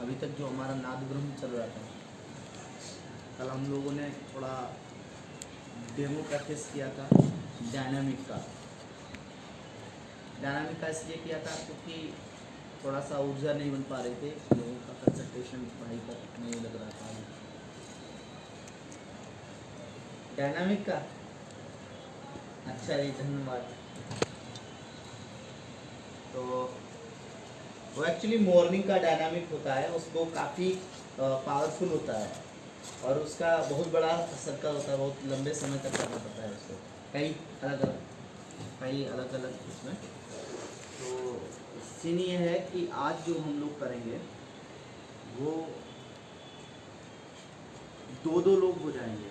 अभी तक जो हमारा नाद ब्रह्म चल रहा था, कल हम लोगों ने थोड़ा डेमो प्रैक्टिस किया था डायनामिक का। डायनामिक का इसलिए किया था क्योंकि थोड़ा सा ऊर्जा नहीं बन पा रहे थे, लोगों का कंसंट्रेशन पढ़ाई पर नहीं लग रहा था। डायनामिक का अच्छा जी, धन्यवाद। तो वो एक्चुअली मॉर्निंग का डायनामिक होता है, उसको काफ़ी पावरफुल होता है और उसका बहुत बड़ा सर्कल होता है, बहुत लंबे समय तक करना पड़ता है उसको, कई अलग अलग उसमें। तो सीन ये है कि आज जो हम लोग करेंगे वो दो दो लोग हो जाएंगे।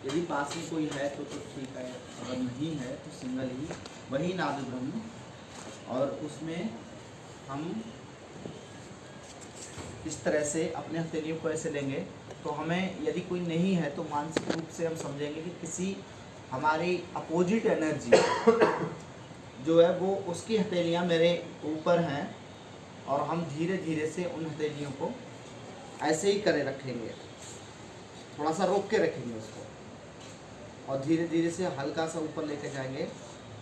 यदि पास में कोई है तो ठीक है, अगर नहीं है तो सिंगल ही वही नाद ब्रह्म। और उसमें हम इस तरह से अपने हथेलियों को ऐसे लेंगे, तो हमें यदि कोई नहीं है तो मानसिक रूप से हम समझेंगे कि किसी हमारी अपोजिट एनर्जी जो है वो उसकी हथेलियाँ मेरे ऊपर हैं और हम धीरे धीरे से उन हथेलियों को ऐसे ही करे रखेंगे, थोड़ा सा रोक के रखेंगे उसको और धीरे धीरे से हल्का सा ऊपर लेकर जाएंगे,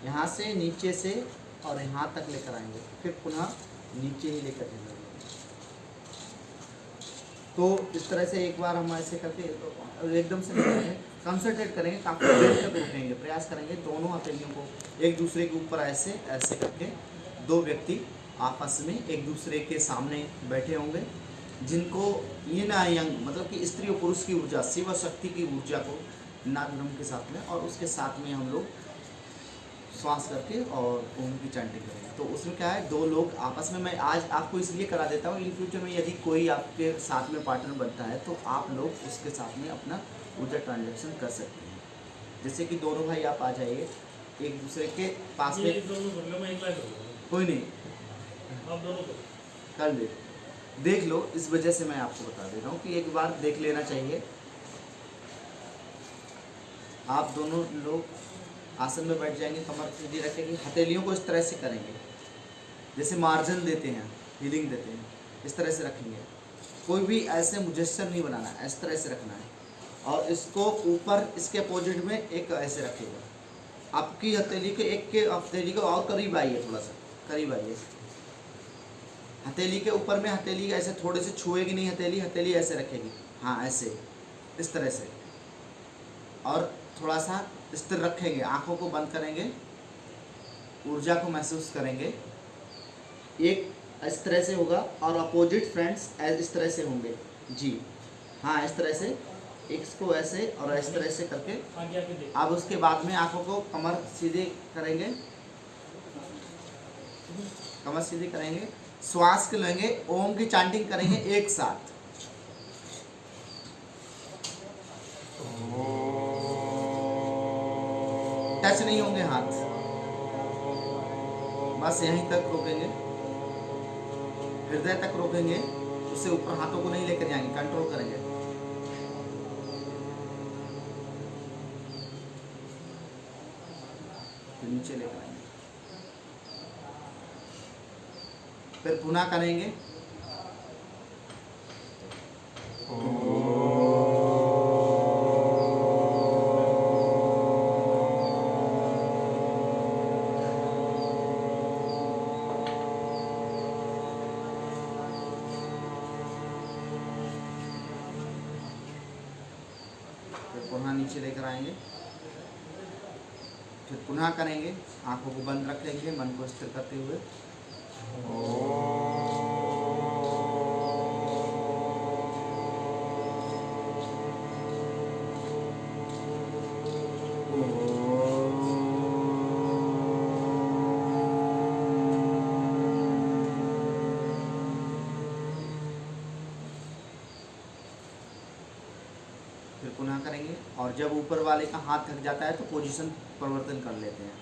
यहाँ से नीचे से और यहाँ तक लेकर आएंगे, फिर पुनः नीचे ही लेकर जाएंगे। तो इस तरह से एक बार हम ऐसे करके तो एकदम से करेंगे, कंसंट्रेट करेंगे, काफ़ी देर तक रुकेंगे, प्रयास करेंगे दोनों हथेलियों को एक दूसरे के ऊपर ऐसे ऐसे करके। दो व्यक्ति आपस में एक दूसरे के सामने बैठे होंगे, जिनको यिन और यंग मतलब कि स्त्री और पुरुष की ऊर्जा, शिव शक्ति की ऊर्जा को नाद ब्रह्म के साथ में, और उसके साथ में हम लोग श्वास करके और ओम की चैंटिंग करेंगे। तो उसमें क्या है, दो लोग आपस में, मैं आज आपको इसलिए करा देता हूँ, इन फ्यूचर में यदि कोई आपके साथ में पार्टनर बनता है तो आप लोग उसके साथ में अपना ऊर्जा ट्रांजैक्शन कर सकते हैं। जैसे कि दोनों भाई आप आ जाइए एक दूसरे के पास में, कोई नहीं आप दोनों कर ले देख लो, इस वजह से मैं आपको बता दे रहा हूँ कि एक बार देख लेना चाहिए। आप दोनों लोग आसन में बैठ जाएंगे, कमर सीधी रखेंगे, हथेलियों को इस तरह से करेंगे जैसे मार्जिन देते हैं, हीलिंग देते हैं, इस तरह से रखेंगे। कोई भी ऐसे मुजस्सर नहीं बनाना है, इस तरह से रखना है। और इसको ऊपर इसके अपोजिट में एक ऐसे रखेगा, आपकी हथेली के एक के हथेली को और करीब आइए, थोड़ा सा करीब आइए। हथेली के ऊपर में हथेली ऐसे थोड़े से छुएगी नहीं, हथेली हथेली ऐसे रखेगी, हाँ ऐसे इस तरह से, और थोड़ा सा स्थिर रखेंगे, आंखों को बंद करेंगे, ऊर्जा को महसूस करेंगे। एक इस तरह से होगा और अपोजिट फ्रेंड्स इस तरह से होंगे जी, हाँ इस तरह से, इसको ऐसे और इस तरह से करके। अब उसके बाद में आंखों को कमर सीधी करेंगे, कमर सीधी करेंगे, श्वास के लेंगे, ओम की चांटिंग करेंगे एक साथ। टच नहीं होंगे हाथ, बस यहीं तक रोकेंगे, हृदय तक रोकेंगे, उससे ऊपर हाथों को नहीं लेकर जाएंगे, कंट्रोल करेंगे। फिर नीचे लेकर आएंगे, फिर पुनः करेंगे। पुनः नीचे लेकर आएंगे, फिर पुनः करेंगे, आंखों को बंद रखेंगे, मन को स्थिर करते हुए। फिर पुनः करेंगे, और जब ऊपर वाले का हाथ थक जाता है तो पोजीशन परिवर्तन कर लेते हैं।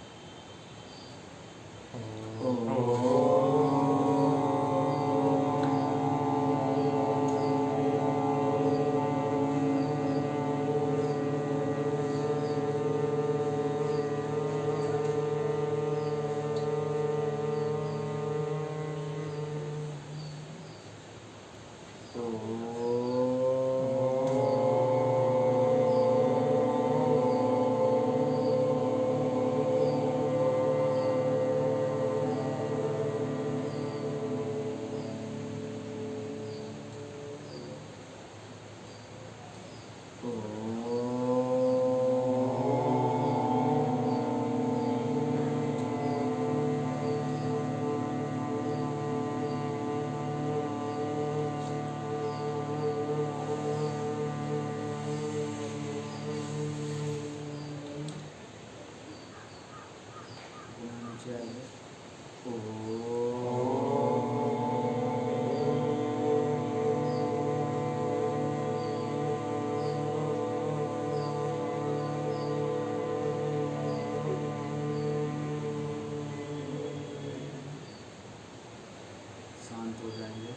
शांत हो जाएंगे,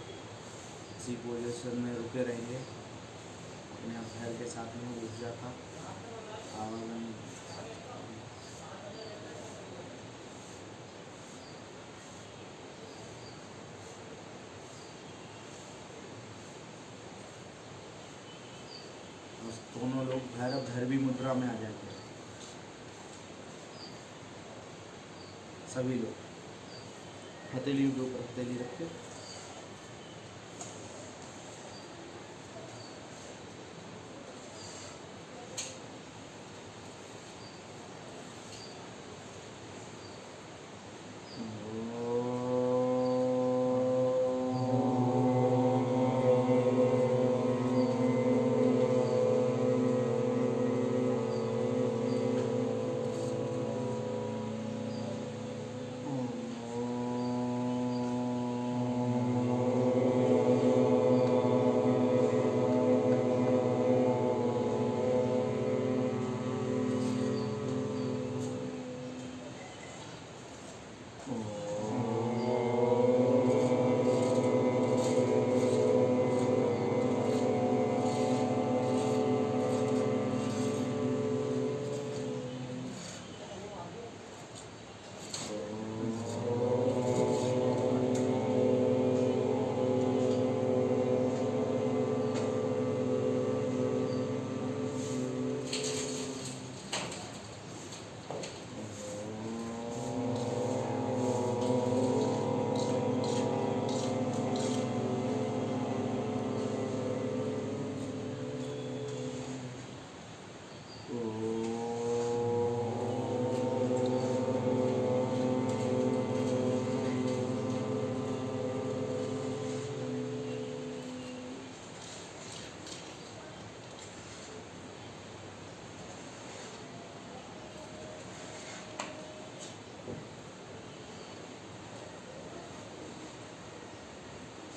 इसी पोजीशन में रुके रहेंगे, अपने आप पैर के साथ में ऊर्जा का आवागमन। दोनों लोग भैरव भैरवी मुद्रा में आ जाएंगे, सभी लोग हथेलियों के ऊपर हथेली रख के।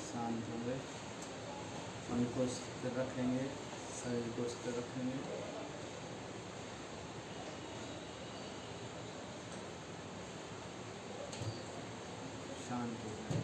शांत होंगे, मन को स्थिर रखेंगे, शरीर को स्थिर रखेंगे। शांत हो जाए।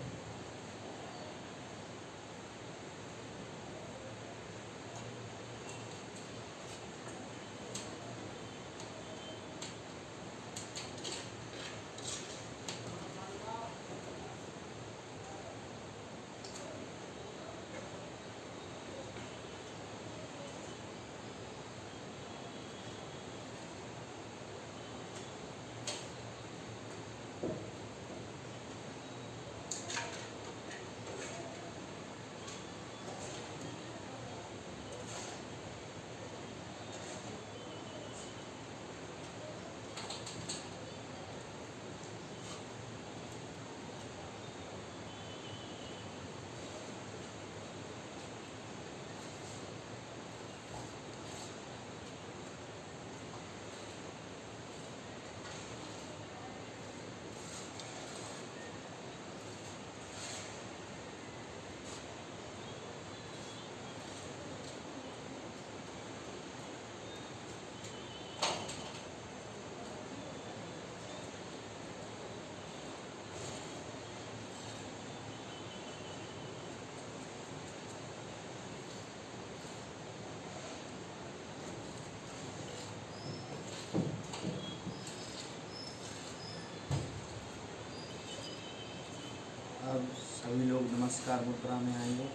अब सभी लोग नमस्कार मुद्रा में आएंगे,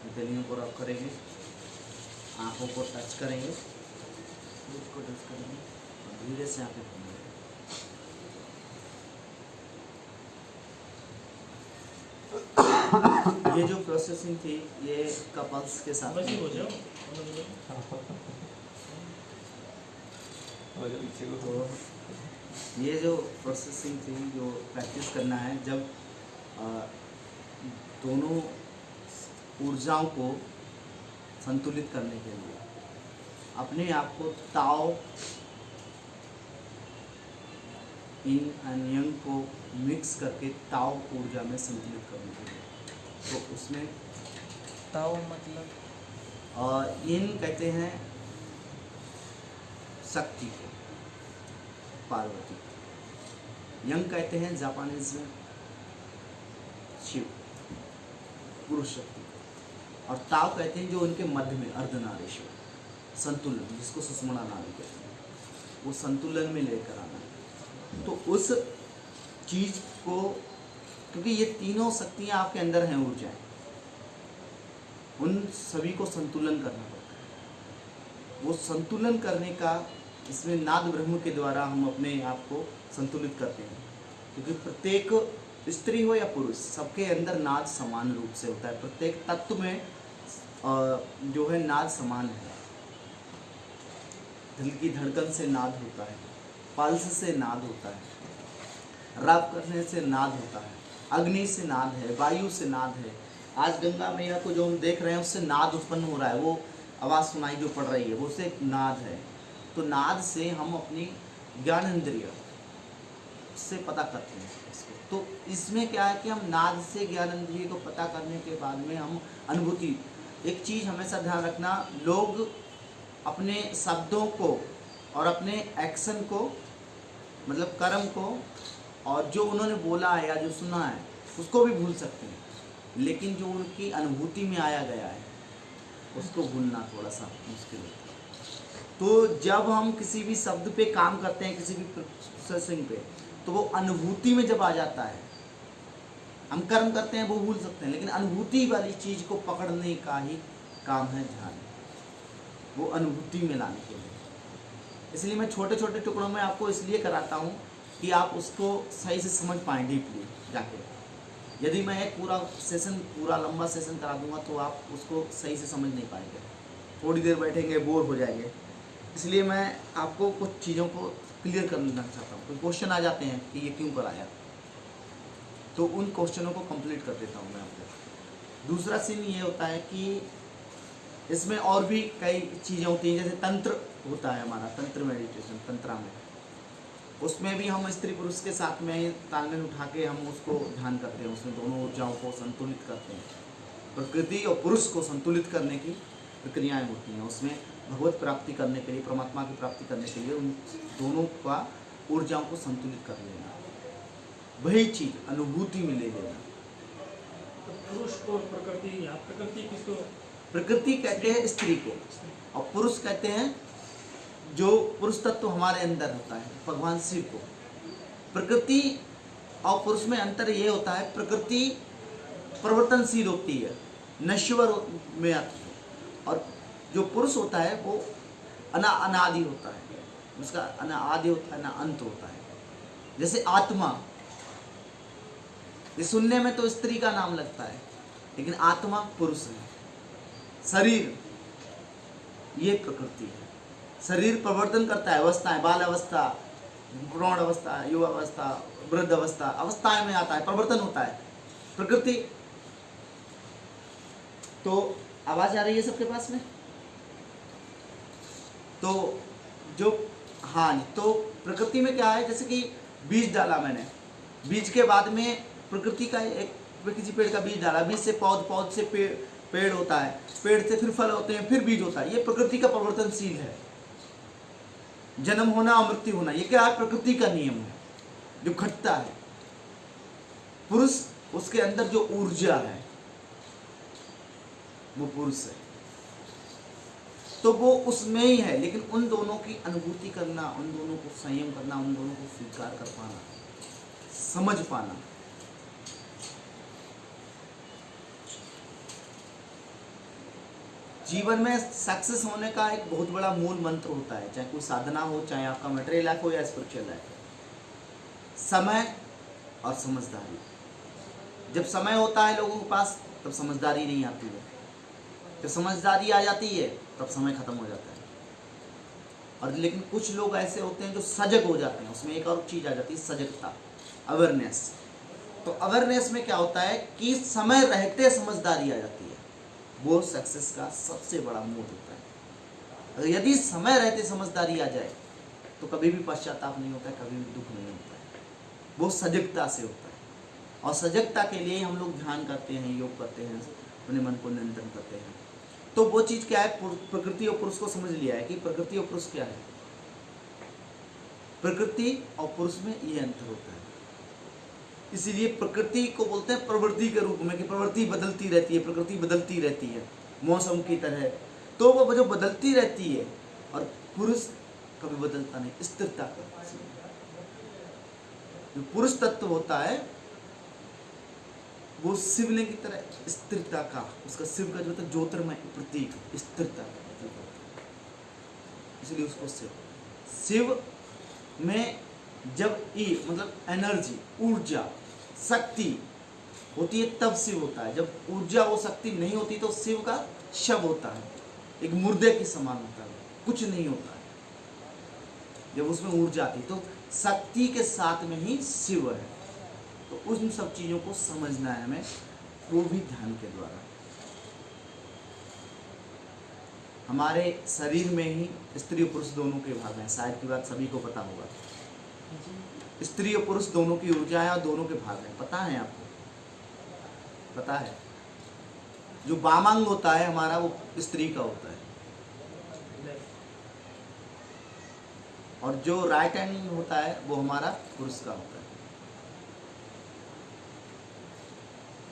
हथेलियों को रब करेंगे, आँखों को टच करेंगे, मुझ को टच करेंगे और धीरे से आँखें खोलेंगे। ये जो प्रोसेसिंग थी ये कपल्स के साथ हो जाओ। तो ये जो प्रोसेसिंग थी जो प्रैक्टिस करना है, जब दोनों ऊर्जाओं को संतुलित करने के लिए अपने आप को ताओ इन एंड यंग को मिक्स करके ताओ ऊर्जा में संतुलित करने के लिए, तो उसमें ताओ मतलब इन कहते हैं शक्ति को, पार्वती। यंग कहते हैं जापानीज में शिव, पुरुष शक्ति को, और ताव कहते हैं जो उनके मध्य में अर्धनारीश्वर, संतुलन, जिसको सुषुम्ना नाड़ी कहते हैं, वो संतुलन में लेकर आना। तो उस चीज को, क्योंकि ये तीनों शक्तियां आपके अंदर हैं, ऊर्जाएं, उन सभी को संतुलन करना पड़ता है। वो संतुलन करने का, इसमें नाद ब्रह्म के द्वारा हम अपने आप को संतुलित करते हैं, क्योंकि प्रत्येक स्त्री हो या पुरुष, सबके अंदर नाद समान रूप से होता है। प्रत्येक तत्व में जो है नाद समान है। दिल की धड़कन से नाद होता है, पल्स से नाद होता है, रब करने से नाद होता है, अग्नि से नाद है, वायु से नाद है। आज गंगा मैया को जो हम देख रहे हैं उससे नाद उत्पन्न हो रहा है, वो आवाज़ सुनाई जो पड़ रही है वो उससे एक नाद है। तो नाद से हम अपनी ज्ञान इंद्रिय से पता करते हैं इसको। तो इसमें क्या है कि हम नाद से ज्ञान इंद्रिय को पता करने के बाद में हम अनुभूति, एक चीज़ हमेशा ध्यान रखना, लोग अपने शब्दों को और अपने एक्शन को, मतलब कर्म को, और जो उन्होंने बोला है या जो सुना है उसको भी भूल सकते हैं, लेकिन जो उनकी अनुभूति में आया गया है उसको भूलना थोड़ा सा मुश्किल होता है। तो जब हम किसी भी शब्द पे काम करते हैं, किसी भी प्रोसेसिंग पे, तो वो अनुभूति में जब आ जाता है, हम कर्म करते हैं वो भूल सकते हैं, लेकिन अनुभूति वाली चीज़ को पकड़ने का ही काम है ध्यान, वो अनुभूति में लाने के लिए। इसलिए मैं छोटे छोटे टुकड़ों में आपको इसलिए कराता हूँ कि आप उसको सही से समझ पाएँ डीपली जाके। यदि मैं एक पूरा सेशन, पूरा लंबा सेशन करा दूंगा तो आप उसको सही से समझ नहीं पाएंगे, थोड़ी देर बैठेंगे बोर हो जाएंगे। इसलिए मैं आपको कुछ चीज़ों को क्लियर करना चाहता हूँ। कोई क्वेश्चन आ जाते हैं कि ये क्यों कराया, तो उन क्वेश्चनों को कंप्लीट कर देता हूँ मैं आपको। दूसरा सीन ये होता है कि इसमें और भी कई चीज़ें होती हैं, जैसे तंत्र होता है हमारा, तंत्र मेडिटेशन, तंत्रा में, उसमें भी हम स्त्री पुरुष के साथ में तालमेल उठा के हम उसको ध्यान करते हैं, उसमें दोनों ऊर्जाओं को संतुलित करते हैं। प्रकृति और पुरुष को संतुलित करने की प्रक्रियाएं होती हैं, उसमें भगवत प्राप्ति करने के लिए, परमात्मा की प्राप्ति करने के लिए उन दोनों का ऊर्जाओं को संतुलित कर लेना, वही चीज़ अनुभूति में ले लेना। तो पुरुष और प्रकृति, या प्रकृति किसको? प्रकृति कहते हैं स्त्री को, और पुरुष कहते हैं जो पुरुष तत्व हमारे अंदर होता है, भगवान शिव को। प्रकृति और पुरुष में अंतर ये होता है, प्रकृति परिवर्तनशील होती है, नश्वर में आती है, और जो पुरुष होता है वो अनादि होता है, उसका ना आदि होता है ना अंत होता है। जैसे आत्मा, ये सुनने में तो स्त्री का नाम लगता है, लेकिन आत्मा पुरुष है। शरीर ये प्रकृति है, शरीर परिवर्तन करता है, अवस्थाएं, बाल अवस्था, प्रौढ़ अवस्था, युवा अवस्था, वृद्ध अवस्था, अवस्थाएं में आता है, परिवर्तन होता है प्रकृति। तो आवाज आ रही है सबके पास में? तो जो, हाँ, तो प्रकृति में क्या है, जैसे कि बीज डाला मैंने, बीज के बाद में प्रकृति का एक, किसी पेड़ का बीज डाला, बीज से पौध, पौध से पेड़ होता है, पेड़ से फिर फल होते हैं, फिर बीज होता है। ये प्रकृति का परिवर्तनशील है, जन्म होना और मृत्यु होना, ये क्या है, प्रकृति का नियम है जो घटता है। पुरुष, उसके अंदर जो ऊर्जा है वो पुरुष है, तो वो उसमें ही है। लेकिन उन दोनों की अनुभूति करना, उन दोनों को संयम करना, उन दोनों को स्वीकार कर पाना, समझ पाना, जीवन में सक्सेस होने का एक बहुत बड़ा मूल मंत्र होता है। चाहे कोई साधना हो, चाहे आपका मटेरियल लाइफ हो या स्पिरिचुअल लाइफ हो, समय और समझदारी। जब समय होता है लोगों के पास, तब समझदारी नहीं आती है, जब समझदारी आ जाती है तब समय खत्म हो जाता है। और लेकिन कुछ लोग ऐसे होते हैं जो सजग हो जाते हैं, उसमें एक और चीज़ आ जाती है, सजगता, अवेयरनेस। तो अवेयरनेस में क्या होता है कि समय रहते समझदारी आ जाती है, वो सक्सेस का सबसे बड़ा मोड होता है। अगर यदि समय रहते समझदारी आ जाए तो कभी भी पश्चाताप नहीं होता है, कभी भी दुख नहीं होता है, वो सजगता से होता है। और सजगता के लिए हम लोग ध्यान करते हैं, योग करते हैं, अपने मन को नियंत्रण करते हैं। तो वो चीज़ क्या है, प्रकृति और पुरुष को समझ लिया है कि प्रकृति और पुरुष क्या है। प्रकृति और पुरुष में ये अंतर होता है। इसीलिए प्रकृति को बोलते हैं प्रवृत्ति के रूप में, कि प्रवृत्ति बदलती रहती है, प्रकृति बदलती रहती है मौसम की तरह। तो वो जो बदलती रहती है, और पुरुष कभी बदलता नहीं, स्थिरता का। जो पुरुष तत्व होता है वो शिवलिंग की तरह स्थिरता का, उसका शिव का जो होता है ज्योतिर्मय प्रतीक, स्थिरता का प्रतीक होता है, इसलिए उसको शिव में जब मतलब एनर्जी, ऊर्जा, शक्ति होती है तब शिव होता है। जब ऊर्जा वो शक्ति नहीं होती तो शिव का शव होता है, एक मुर्दे के समान होता है, कुछ नहीं होता है। जब उसमें ऊर्जा आती तो शक्ति के साथ में ही शिव है। तो उन सब चीजों को समझना है हमें, वो भी ध्यान के द्वारा। हमारे शरीर में ही स्त्री और पुरुष दोनों के भाग हैं, शायद की बात सभी को पता होगा। स्त्री और पुरुष दोनों की ऊर्जा है और दोनों के भाग हैं, पता है आपको? पता है? जो वामांग होता है हमारा वो स्त्री का होता है, और जो राइट हैंड होता है वो हमारा पुरुष का होता है।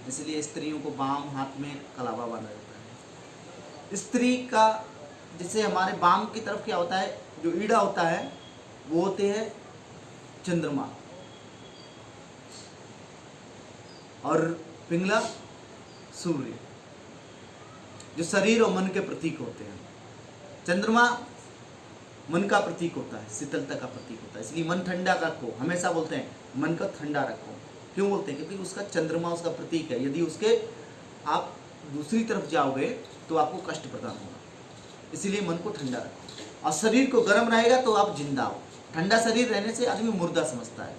इसलिए स्त्रियों को बाम हाथ में कलावा बांधा जाता है। स्त्री का जैसे हमारे बाम की तरफ क्या होता है, जो ईड़ा होता है वो होते हैं चंद्रमा, और पिंगला सूर्य, जो शरीर और मन के प्रतीक होते हैं। चंद्रमा मन का प्रतीक होता है, शीतलता का प्रतीक होता है, इसलिए मन ठंडा रखो, हमेशा बोलते हैं मन को ठंडा रखो। क्यों बोलते हैं? क्योंकि उसका चंद्रमा उसका प्रतीक है। यदि उसके आप दूसरी तरफ जाओगे तो आपको कष्ट प्रदान होगा, इसीलिए मन को ठंडा रखो। और शरीर को गर्म रहेगा तो आप जिंदा हो। ठंडा शरीर रहने से आदमी मुर्दा समझता है,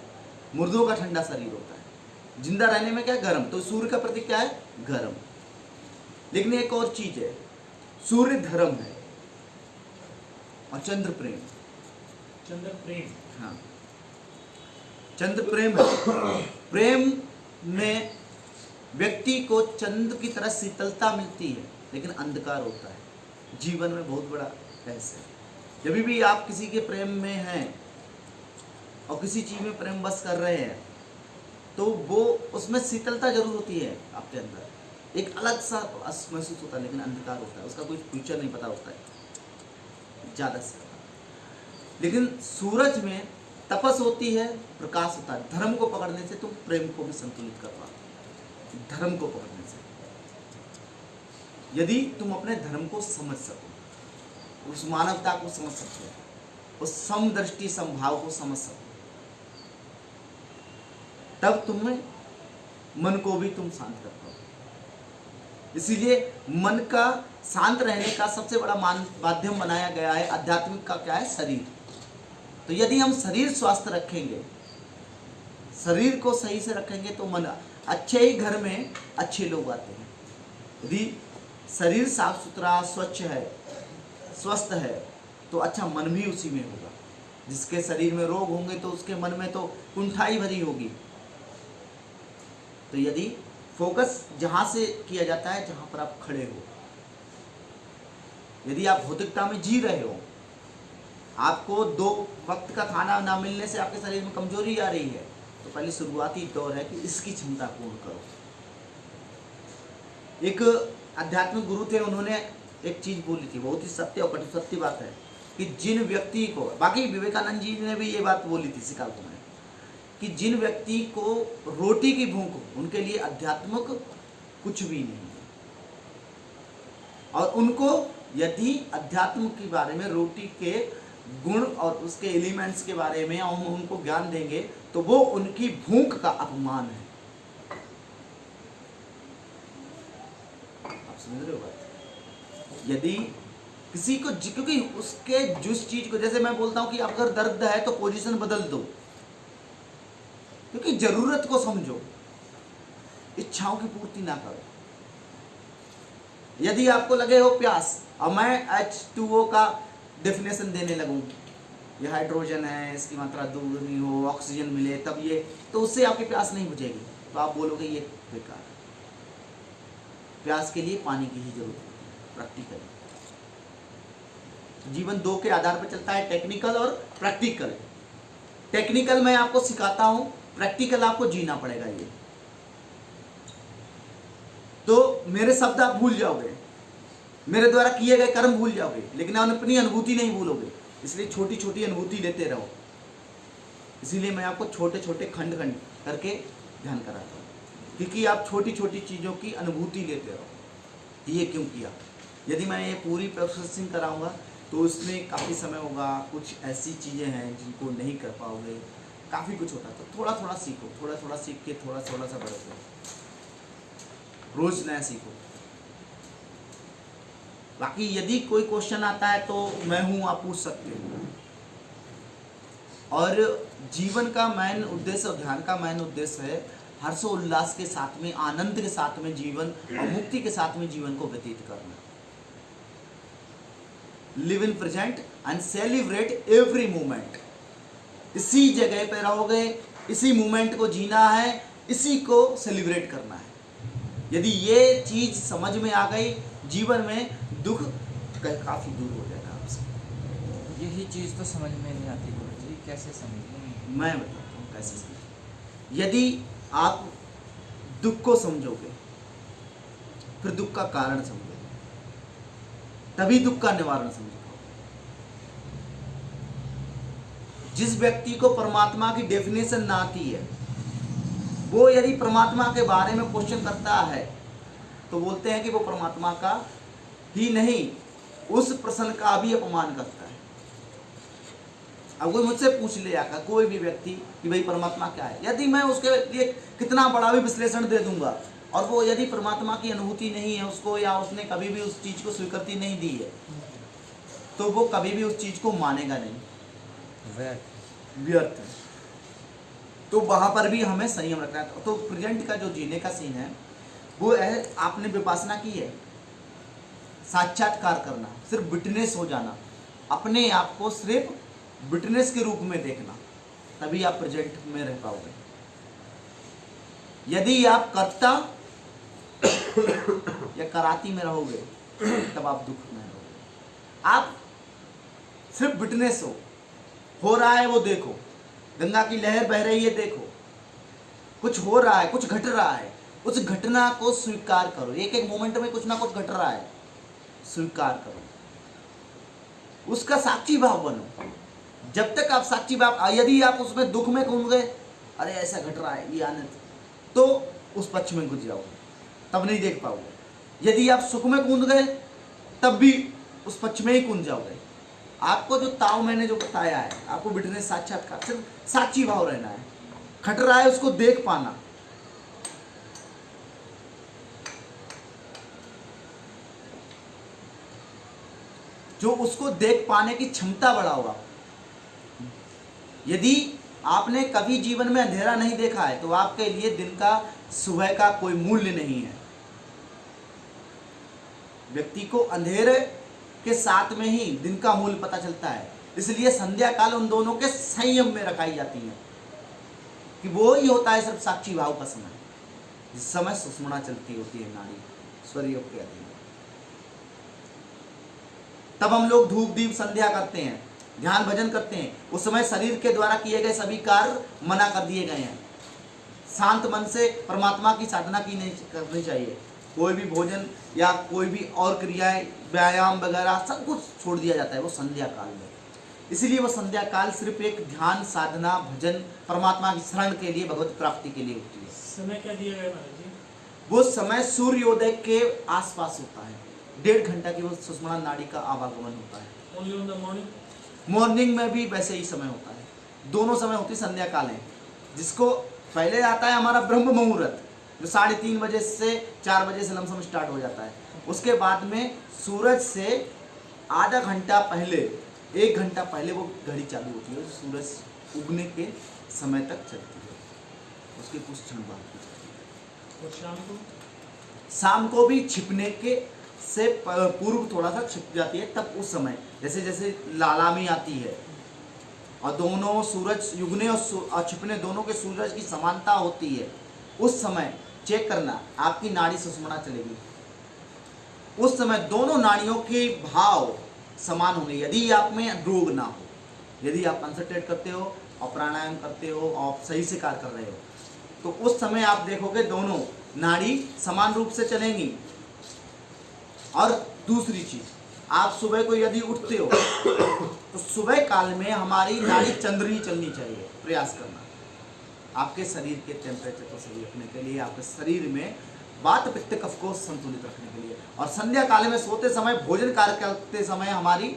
मुर्दों का ठंडा शरीर होता है। जिंदा रहने में क्या है? गर्म। तो सूर्य का प्रतीक क्या है? गर्म। लेकिन एक और चीज है, सूर्य धर्म है और चंद्र प्रेम। चंद्र प्रेम, हाँ, चंद्र प्रेम है। प्रेम में व्यक्ति को चंद्र की तरह शीतलता मिलती है, लेकिन अंधकार होता है। जीवन में बहुत बड़ा रहस्य है। जब भी आप किसी के प्रेम में हैं और किसी चीज में प्रेम बस कर रहे हैं तो वो उसमें शीतलता जरूर होती है, आपके अंदर एक अलग सा महसूस होता है, लेकिन अंधकार होता है, उसका कोई फ्यूचर नहीं पता होता है ज़्यादा से। लेकिन सूरज में तपस होती है, प्रकाश होता है। धर्म को पकड़ने से तुम प्रेम को भी संतुलित कर पाओ। धर्म को पकड़ने से, यदि तुम अपने धर्म को समझ सको, उस मानवता को समझ सको, उस समदृष्टि समभाव को समझ सको, तब तुम्हें मन को भी तुम शांत कर पाओ। इसीलिए मन का शांत रहने का सबसे बड़ा माध्यम बनाया गया है आध्यात्मिक का, क्या है? शरीर। तो यदि हम शरीर स्वस्थ रखेंगे, शरीर को सही से रखेंगे तो मन, अच्छे ही घर में अच्छे लोग आते हैं। यदि शरीर साफ सुथरा स्वच्छ है, स्वस्थ है, तो अच्छा मन भी उसी में होगा। जिसके शरीर में रोग होंगे तो उसके मन में तो कुंठाई भरी होगी। तो यदि फोकस जहाँ से किया जाता है जहाँ पर आप खड़े हो, यदि आप भौतिकता में जी रहे हो, आपको 2 वक्त का खाना ना मिलने से आपके शरीर में कमजोरी आ रही है, तो पहले शुरुआती दौर है कि इसकी क्षमता पूर्ण करो। एक आध्यात्मिक गुरु थे, उन्होंने एक चीज बोली थी, बहुत ही सत्य और कटु सत्य बात है, कि जिन व्यक्ति को, बाकी विवेकानंद जी ने भी ये बात बोली थी शिकागो में, कि जिन व्यक्ति को रोटी की भूख हो, उनके लिए अध्यात्मिक कुछ भी नहीं है। और उनको यदि अध्यात्म के बारे में, रोटी के गुण और उसके एलिमेंट्स के बारे में हम उनको ज्ञान देंगे तो वो उनकी भूख का अपमान है। आप समझ रहे हो बात? यदि किसी को, क्योंकि उसके जिस चीज को, जैसे मैं बोलता हूं कि अगर दर्द है तो पोजीशन बदल दो, क्योंकि जरूरत को समझो, इच्छाओं की पूर्ति ना करो। यदि आपको लगे हो प्यास और मैं H2O का डेफिनेशन देने लगूं, ये हाइड्रोजन है, इसकी मात्रा दुगनी हो, ऑक्सीजन मिले तब ये, तो उससे आपकी प्यास नहीं बुझेगी, तो आप बोलोगे ये बेकार है। प्यास के लिए पानी की ही जरूरत होती है, प्रैक्टिकल। जीवन 2 के आधार पर चलता है, टेक्निकल और प्रैक्टिकल। टेक्निकल मैं आपको सिखाता हूं, प्रैक्टिकल आपको जीना पड़ेगा ये। तो मेरे शब्द आप भूल जाओगे, मेरे द्वारा किए गए कर्म भूल जाओगे, लेकिन आप अपनी अनुभूति नहीं भूलोगे। इसलिए छोटी छोटी अनुभूति लेते रहो। इसीलिए मैं आपको छोटे छोटे खंड खंड करके ध्यान कराता हूँ, क्योंकि आप छोटी छोटी चीज़ों की अनुभूति लेते रहो। ये क्यों किया? यदि मैं ये पूरी प्रोसेसिंग कराऊंगा तो उसमें काफ़ी समय होगा, कुछ ऐसी चीज़ें हैं जिनको नहीं कर पाओगे, काफ़ी कुछ होता है। तो थोड़ा थोड़ा सीखो, थोड़ा थोड़ा सीख के थोड़ा थोड़ा सा बढ़ोगे, रोज नया सीखो। बाकी यदि कोई क्वेश्चन आता है तो मैं हूँ, आप पूछ सकते हो। और जीवन का मेन उद्देश्य और ध्यान का मेन उद्देश्य है हर्षोल्लास के साथ में, आनंद के साथ में जीवन और मुक्ति के साथ में जीवन को व्यतीत करना। Live in present and celebrate every moment. इसी जगह पे रहोगे, इसी मोमेंट को जीना है, इसी को सेलिब्रेट करना है। यदि ये चीज समझ में आ गई, जीवन में दुख काफी दूर हो जाएगा आपसे। यही चीज़ तो समझ में नहीं आती गुरुजी, कैसे समझें? मैं बताता हूँ कैसे समझें। यदि आप दुख को समझोगे, फिर दुख का कारण समझोगे, तभी दुख का निवारण समझ पाओगे। जिस व्यक्ति को परमात्मा की डेफिनेशन ना आती है, वो यदि परमात्मा के बारे में क्वेश्चन करता है तो बोलते हैं कि वो परमात्मा का ही नहीं, उस प्रश्न का भी अपमान करता है। अब कोई मुझसे पूछ ले आकर, कोई भी व्यक्ति, कि भाई परमात्मा क्या है, यदि मैं उसके लिए कितना बड़ा भी विश्लेषण दे दूंगा और वो यदि परमात्मा की अनुभूति नहीं है उसको, या उसने कभी भी उस चीज को स्वीकृति नहीं दी है, तो वो कभी भी उस चीज को मानेगा नहीं, व्यर्थ है। तो वहां पर भी हमें संयम रखना है। तो प्रेजेंट का जो जीने का सीन है वो है, आपने विपासना की है, साक्षात्कार करना, सिर्फ विटनेस हो जाना, अपने आप को सिर्फ विटनेस के रूप में देखना, तभी आप प्रेजेंट में रह पाओगे। यदि आप कर्ता या कराती में रहोगे तब आप दुख में रहोगे। आप सिर्फ विटनेस हो रहा है वो देखो, गंगा की लहर बह रही है देखो, कुछ हो रहा है, कुछ घट रहा है, उस घटना को स्वीकार करो। एक एक मोमेंट में कुछ ना कुछ घट रहा है, स्वीकार करो, उसका साक्षी भाव बनो। जब तक आप साक्षी भाव, यदि आप उसमें दुख में घूम गए, अरे ऐसा घट रहा है, ये आनंद, तो उस पक्ष में घुस जाओगे, तब नहीं देख पाओगे। यदि आप सुख में कूद गए, तब भी उस पक्ष में ही कूद जाओगे। आपको जो ताव मैंने जो बताया है, आपको विटनेस, साक्षात्कार, सिर्फ साक्षी भाव रहना है। खट रहा है उसको देख पाना, जो उसको देख पाने की क्षमता बढ़ाओ। यदि आपने कभी जीवन में अंधेरा नहीं देखा है तो आपके लिए दिन का, सुबह का कोई मूल्य नहीं है। व्यक्ति को अंधेरे के साथ में ही दिन का मूल्य पता चलता है। इसलिए संध्या काल उन दोनों के संयम में रखाई जाती है कि वो ही होता है सिर्फ साक्षी भाव का समय, जिस समय सुषुम्ना चलती होती है नाड़ी, स्वरयोग के अधीन। तब हम लोग धूप दीप संध्या करते हैं, ध्यान भजन करते हैं। उस समय शरीर के द्वारा किए गए सभी कार्य मना कर दिए गए हैं। शांत मन से परमात्मा की साधना की नहीं करनी चाहिए। कोई भी भोजन या कोई भी और क्रियाएं, व्यायाम वगैरह सब कुछ छोड़ दिया जाता है वो संध्या काल में। इसलिए वो संध्या काल सिर्फ एक ध्यान, साधना, भजन, परमात्मा की शरण के लिए, भगवत प्राप्ति के लिए होती है। समय क्या दिया गया महाराज जी? वो समय सूर्योदय के आसपास होता है। 1.5 घंटा की वो सुषुम्ना नाड़ी का आवागमन होता है। Only on the morning? Morning में भी वैसे ही समय होता है, दोनों समय होती है संध्या कालें। जिसको पहले आता है हमारा ब्रह्म मुहूर्त, जो 3:30 बजे से 4 बजे से लमसम स्टार्ट हो जाता है। उसके बाद में सूरज से आधा घंटा पहले, 1 घंटा पहले वो घड़ी चालू होती है, सूरज उगने के समय तक चलती है, उसके कुछ क्षण बाद की चलती है। और शाम को? शाम को भी छिपने के से पूर्व थोड़ा सा छिप जाती है। तब उस समय जैसे जैसे लालामी आती है और दोनों सूरज युगने और छिपने दोनों के सूरज की समानता होती है, उस समय चेक करना आपकी नाड़ी सुषुम्ना चलेगी। उस समय दोनों नाड़ियों के भाव समान होंगे। यदि आप में रोग ना हो, यदि आप कंसंट्रेट करते हो और प्राणायाम करते हो और सही से कार्य कर रहे हो, तो उस समय आप देखोगे दोनों नाड़ी समान रूप से चलेंगी। और दूसरी चीज, आप सुबह को यदि उठते हो तो सुबह काल में हमारी नाड़ी चंद्र ही चलनी चाहिए। प्रयास करना आपके शरीर के टेम्परेचर को सही रखने के लिए, आपके शरीर में वात पित्त कफ को संतुलित रखने के लिए। और संध्या काल में सोते समय, भोजन कार्य करते समय हमारी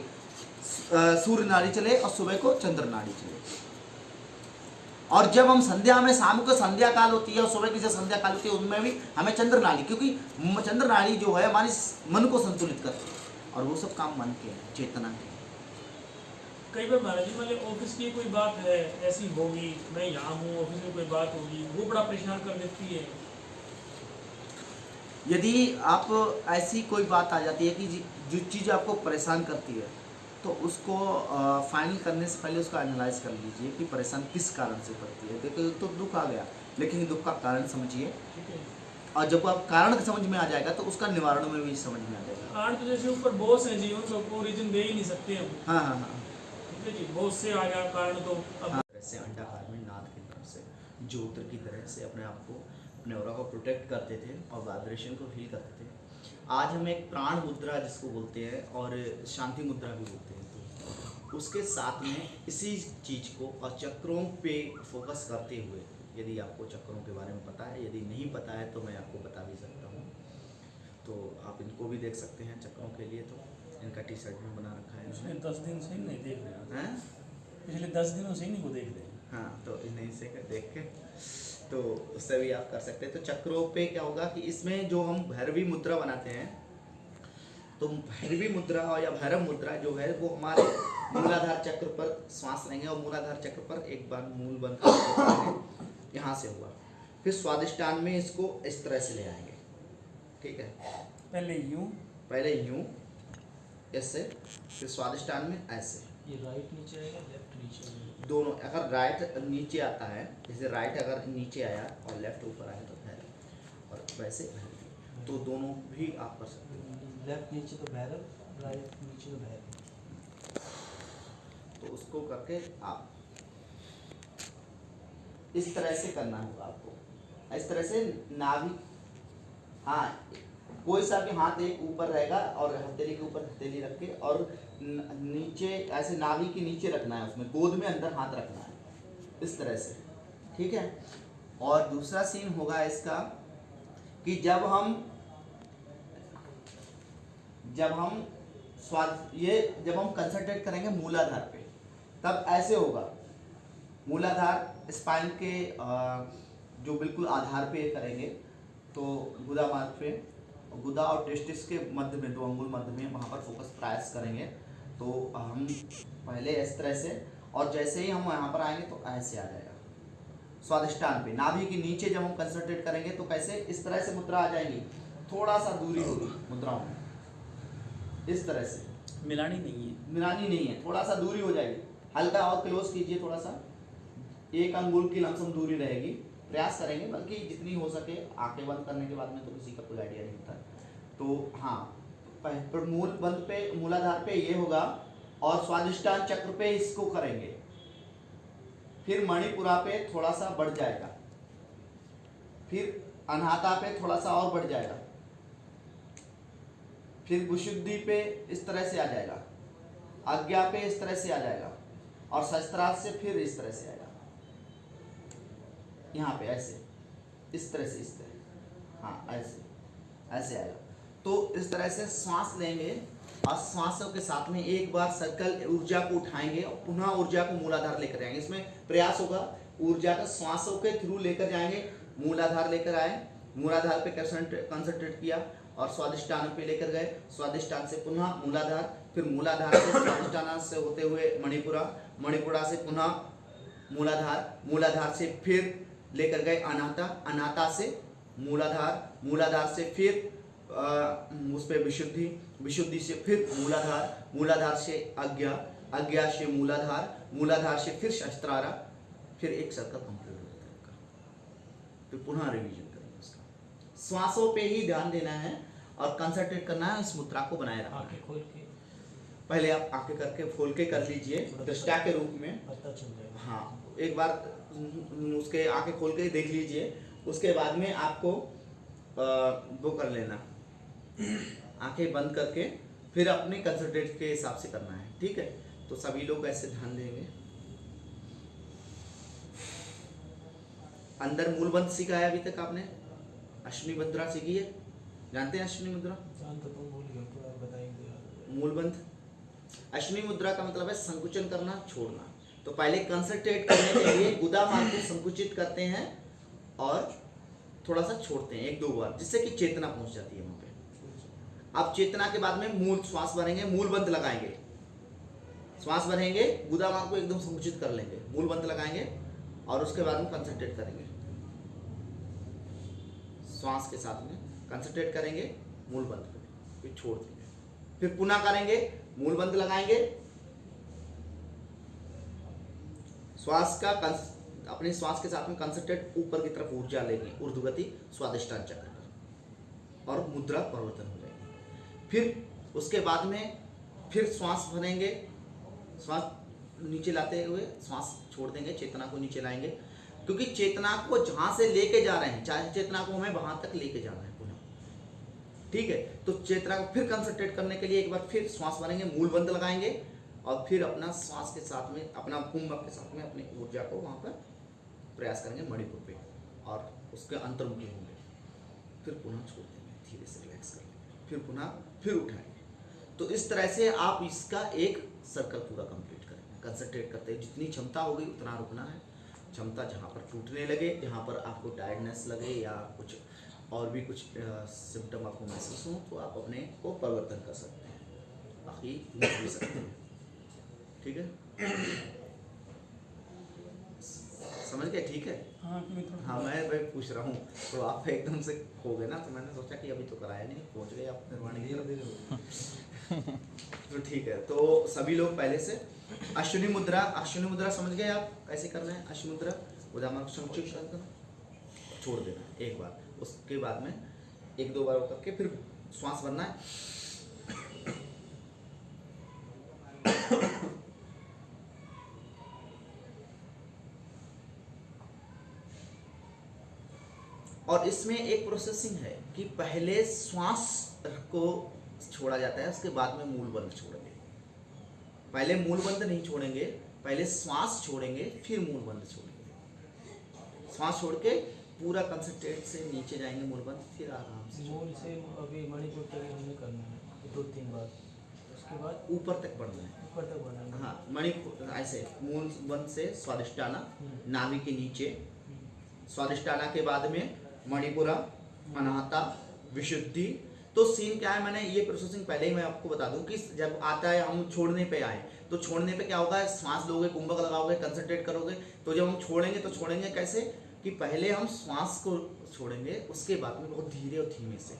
सूर्य नाड़ी चले और सुबह को चंद्र नाड़ी चले। और जब हम संध्या में, शाम को संध्या काल होती है और सुबह की जो संध्या काल होती है, उनमें भी हमें चंद्र नाड़ी, क्योंकि चंद्र नाड़ी जो है हमारी मन को संतुलित करती है और वो सब काम मन के हैं, चेतना के। कई बार महाराज जी, मतलब ऑफिस की कोई बात है ऐसी होगी, मैं यहाँ हूँ, ऑफिस में कोई बात होगी, वो बड़ा परेशान कर देती है। यदि आप ऐसी कोई बात आ जाती है कि जो चीज़ आपको परेशान करती है, तो उसको फाइनल करने से पहले उसका एनालाइज कर लीजिए कि परेशान किस कारण से करती है। देखो तो दुख आ गया, लेकिन दुख का कारण समझिए, ठीक है। और जब आप कारण समझ में आ जाएगा तो उसका निवारण में भी समझ में आ जाएगा। कारण तो जैसे ऊपर बॉस है जी, उनको को रीजन दे ही नहीं सकते हम। हाँ हाँ हाँ। ठीक है जी, बॉस से आ गया कारण तो अब ऐसे अंडाकार में नाद की तरफ से, ज्योति की तरह से अपने आप को, अपने ऑरा को प्रोटेक्ट करते थे और वाइब्रेशन को हील करते थे। आज हम एक प्राण मुद्रा जिसको बोलते हैं और शांति मुद्रा भी बोलते हैं, तो उसके साथ में इसी चीज़ को और चक्रों पे फोकस करते हुए, यदि आपको चक्रों के बारे में पता है, यदि नहीं पता है तो मैं आपको बता भी सकता हूँ। तो आप इनको भी देख सकते हैं चक्रों के लिए। तो इनका टी शर्ट में बना रखा है पिछले 10 दिन से ही नहीं देख रहे हैं। पिछले 10 दिनों से ही नहीं को देख रहे। हाँ, तो इन्हीं से देख के तो उससे भी आप कर सकते हैं। तो चक्रों पे क्या होगा कि इसमें जो हम भैरवी मुद्रा बनाते हैं, तो भैरवी मुद्रा या भैरव मुद्रा जो है वो हमारे मूलाधार चक्र पर श्वास लेंगे और मूलाधार चक्र पर एक बार मूल बंद करके यहाँ से हुआ, फिर स्वादिष्टान में इसको इस तरह से ले आएंगे। ठीक है, पहले यूं ऐसे, फिर स्वादिष्टान में ऐसे। ये राइट नीचे आएगा, लेफ्ट नीचे आएगा। दोनों, अगर राइट नीचे आता है, जैसे राइट अगर नीचे आया और लेफ्ट ऊपर आया तो भैरव, और वैसे भैरवी, तो दोनों भी आप कर सकते हो। लेफ्ट नीचे तो भैरव, राइट नीचे तो भैरव। तो उसको करके आप इस तरह से करना होगा आपको, इस तरह से नाभि, हाँ, कोई सा भी हाथ एक ऊपर रहेगा और हथेली के ऊपर हथेली रख के, और नीचे ऐसे नाभि के नीचे रखना है, उसमें गोद में अंदर हाथ रखना है, इस तरह से। ठीक है। और दूसरा सीन होगा इसका कि जब हम जब हम कंसंट्रेट करेंगे मूलाधार पे, तब ऐसे होगा। मूलाधार स्पाइन के जो बिल्कुल आधार पे करेंगे, तो गुदा मार्ग पे, गुदा और टेस्टिस के मध्य में, 2 अंगुल मध्य में, वहाँ पर फोकस प्रयास करेंगे। तो हम पहले इस तरह से, और जैसे ही हम यहाँ पर आएंगे तो ऐसे आ जाएगा स्वादिष्टान पे। नाभि के नीचे जब हम कंसंट्रेट करेंगे तो कैसे, इस तरह से मुद्रा आ जाएगी, थोड़ा सा दूरी होगी मुद्राओं में, इस तरह से मिलानी नहीं है, थोड़ा सा दूरी हो जाएगी। हल्का और क्लोज कीजिए, थोड़ा सा 1 अंगुल की लमसम दूरी रहेगी। प्रयास करेंगे, बल्कि जितनी हो सके। आंखें बंद करने के बाद में तो किसी का कोई आइडिया नहीं होता। तो हाँ, पर मूल बंद पे, मूलाधार पे ये होगा, और स्वादिष्टान चक्र पे इसको करेंगे। फिर मणिपुरा पे थोड़ा सा बढ़ जाएगा, फिर अनाहता पे थोड़ा सा और बढ़ जाएगा, फिर विशुद्धि पे इस तरह से आ जाएगा, आज्ञा पे इस तरह से आ जाएगा, और सहस्त्रार्थ से फिर इस तरह से आएगा, यहाँ पे ऐसे, इस तरह से, इस तरह, हाँ ऐसे आएगा। तो इस तरह से सांस लेंगे, और सांसों के साथ में एक बार सर्कल ऊर्जा को उठाएंगे और पुनः ऊर्जा को मूलाधार लेकर जाएंगे। इसमें प्रयास होगा ऊर्जा का सांसों के थ्रू लेकर जाएंगे, मूलाधार लेकर आए, मूलाधार पे कंसंट्रेट किया और स्वादिष्टान पे लेकर गए, स्वादिष्टान से पुनः मूलाधार, फिर मूलाधार से स्वादिष्टान से होते हुए मणिपुरा, मणिपुरा से पुनः मूलाधार, मूलाधार से फिर लेकर गए अनाहता, अनाहता से मूलाधार, मूलाधार से फिर उस पर विशुद्धि, विशुद्धि से फिर मूलाधार, मूलाधार से आज्ञा, आज्ञा से मूलाधार, मूलाधार से फिर शस्त्रारा, फिर एक सर्कल कंप्लीट हो जाता है। फिर पुनः रिवीजन करेंगे उसका। श्वासों पे ही ध्यान देना है और कंसंट्रेट करना है, इस मुद्रा को बनाए रखना है। खोल के पहले आप आंखें करके खोल के कर लीजिए, दृष्टा के रूप में। पता चल जाएगा। हाँ, एक बार उसके आंखें खोल के देख लीजिए। उसके बाद में आपको वो कर लेना, आंखें बंद करके फिर अपने कंसंट्रेट के हिसाब से करना है, ठीक है। तो सभी लोग ऐसे ध्यान देंगे। अंदर मूलबंध सीखा है अभी तक आपने? अश्विनी मुद्रा सीखी है? जानते हैं अश्विनी मुद्रा? जानता तो भूल गया, तो आप बताएंगे यार। मूलबंध, अश्विनी मुद्रा का मतलब है संकुचन करना, छोड़ना। तो पहले कंसंट्रेट करने के लिए गुदा मार्ग को संकुचित करते हैं और थोड़ा सा छोड़ते हैं 1-2 बार, जिससे कि चेतना पहुंच जाती है वहां पे। अब चेतना के बाद में मूल श्वास भरेंगे, मूल बंद लगाएंगे, श्वास भरेंगे, गुदा मार्ग को एकदम संकुचित कर लेंगे, मूल बंद लगाएंगे और उसके बाद में कंसंट्रेट करेंगे। श्वास के साथ में कंसंट्रेट करेंगे, मूल बंद करेंगे, फिर छोड़ देंगे, फिर पुनः करेंगे, मूल बंद लगाएंगे, श्वास का अपने श्वास के साथ में कंसंट्रेट ऊपर की तरफ ऊर्जा लेंगे, ऊर्ध्वगति स्वादिष्टान चक्र पर, और मुद्रा परिवर्तन हो जाएगी। फिर उसके बाद में फिर श्वास भरेंगे, श्वास नीचे लाते हुए श्वास छोड़ देंगे, चेतना को नीचे लाएंगे, क्योंकि चेतना को जहां से लेके जा रहे हैं, चाहे चेतना को हमें वहां तक लेके जाना है पुनः, ठीक है। तो चेतना को फिर कंसंट्रेट करने के लिए एक बार फिर श्वास भरेंगे, मूल बंद लगाएंगे और फिर अपना श्वास के साथ में, अपना कुंभक के साथ में अपनी ऊर्जा को वहां पर प्रयास करेंगे मणिपुर पे, और उसके अंतर्मुखी होंगे, फिर पुनः छोड़ देंगे, धीरे से रिलैक्स कर लेंगे, फिर पुनः फिर उठाएंगे। तो इस तरह से आप इसका एक सर्कल पूरा कंप्लीट करेंगे, कंसंट्रेट करते हैं। जितनी क्षमता होगी उतना रुकना है। क्षमता जहाँ पर टूटने लगे, जहाँ पर आपको टायर्डनेस लगे या कुछ और भी कुछ सिम्टम आपको महसूस हो, तो आप अपने को परिवर्तन कर सकते हैं, बाकी रुक भी सकते हैं, ठीक है। समझ गए? ठीक है। हाँ, क्योंकि थोड़ा हाँ, मैं भाई पूछ रहा हूँ, तो आप एकदम से खो गए ना, तो मैंने सोचा कि अभी तो कराया नहीं, पहुँच गए आप निर्वाणी की तरफ। तो ठीक है, तो सभी लोग पहले से अश्विनी मुद्रा, अश्विनी मुद्रा समझ गए आप कैसे करना है? अश्विनी मुद्रा उदाहरण संक्षिप्त करना, छोड़ देना एक बार, उसके बाद में 1-2 बार करके फिर श्वास भरना है। और इसमें एक प्रोसेसिंग है कि पहले श्वास को छोड़ा जाता है, उसके बाद में मूल बंद छोड़ेंगे। पहले मूल बंद नहीं छोड़ेंगे, पहले श्वास छोड़ेंगे, फिर मूल बंद छोड़ेंगे। श्वास छोड़ के पूरा कंसंट्रेट से नीचे जाएंगे, मूल बंद, फिर आराम से मूल से अभी मणिपुर तक हमें करना है 2-3 बार, उसके बाद ऊपर तक बढ़ना है। ऊपर तक बढ़ना है। हाँ, मणिपुर ऐसे मूल बंद से स्वादिष्टाना, नाभि के नीचे, स्वादिष्टाना के बाद में मणिपुरा, अनाहता, विशुद्धि। तो सीन क्या है, मैंने ये प्रोसेसिंग पहले ही मैं आपको बता दूं कि जब आता है हम छोड़ने पे आए, तो छोड़ने पे क्या होगा, श्वास लोगे, कुंभक लगाओगे, कंसंट्रेट करोगे। तो जब हम छोड़ेंगे तो छोड़ेंगे कैसे कि पहले हम श्वास को छोड़ेंगे, उसके बाद में बहुत धीरे और धीमे से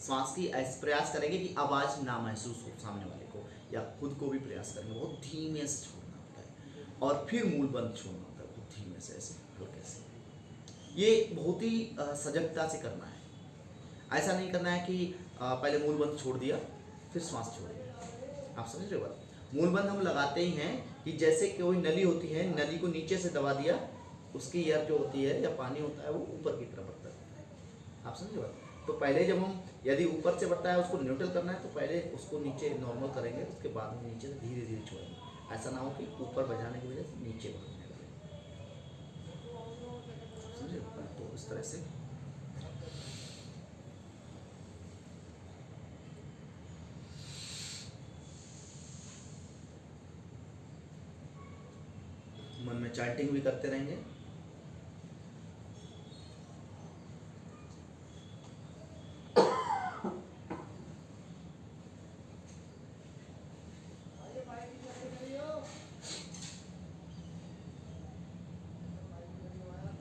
श्वास की ऐसे प्रयास करेंगे कि आवाज़ ना महसूस हो सामने वाले को, या खुद को भी प्रयास करेंगे, बहुत धीमे से छोड़ना होता है, और फिर मूल बंद छोड़ना होता है, बहुत धीमे से, ऐसे हल्के से। ये बहुत ही सजगता से करना है। ऐसा नहीं करना है कि पहले मूल बंद छोड़ दिया फिर श्वास छोड़िए। आप समझ रहे हो बात? मूल बंद हम लगाते ही हैं कि जैसे कोई नली होती है, नली को नीचे से दबा दिया, उसकी एयर जो होती है या पानी होता है वो ऊपर की तरफ बढ़ता है। आप समझ रहे हो? तो पहले जब हम, यदि ऊपर से बढ़ता है उसको न्यूट्रल करना है, तो पहले उसको नीचे नॉर्मल करेंगे, उसके बाद में नीचे से धीरे धीरे छोड़ेंगे। ऐसा ना हो कि ऊपर बजाने की वजह से नीचे बढ़ने लगे। समझे? तो इस तरह से मन में चैंटिंग भी करते रहेंगे।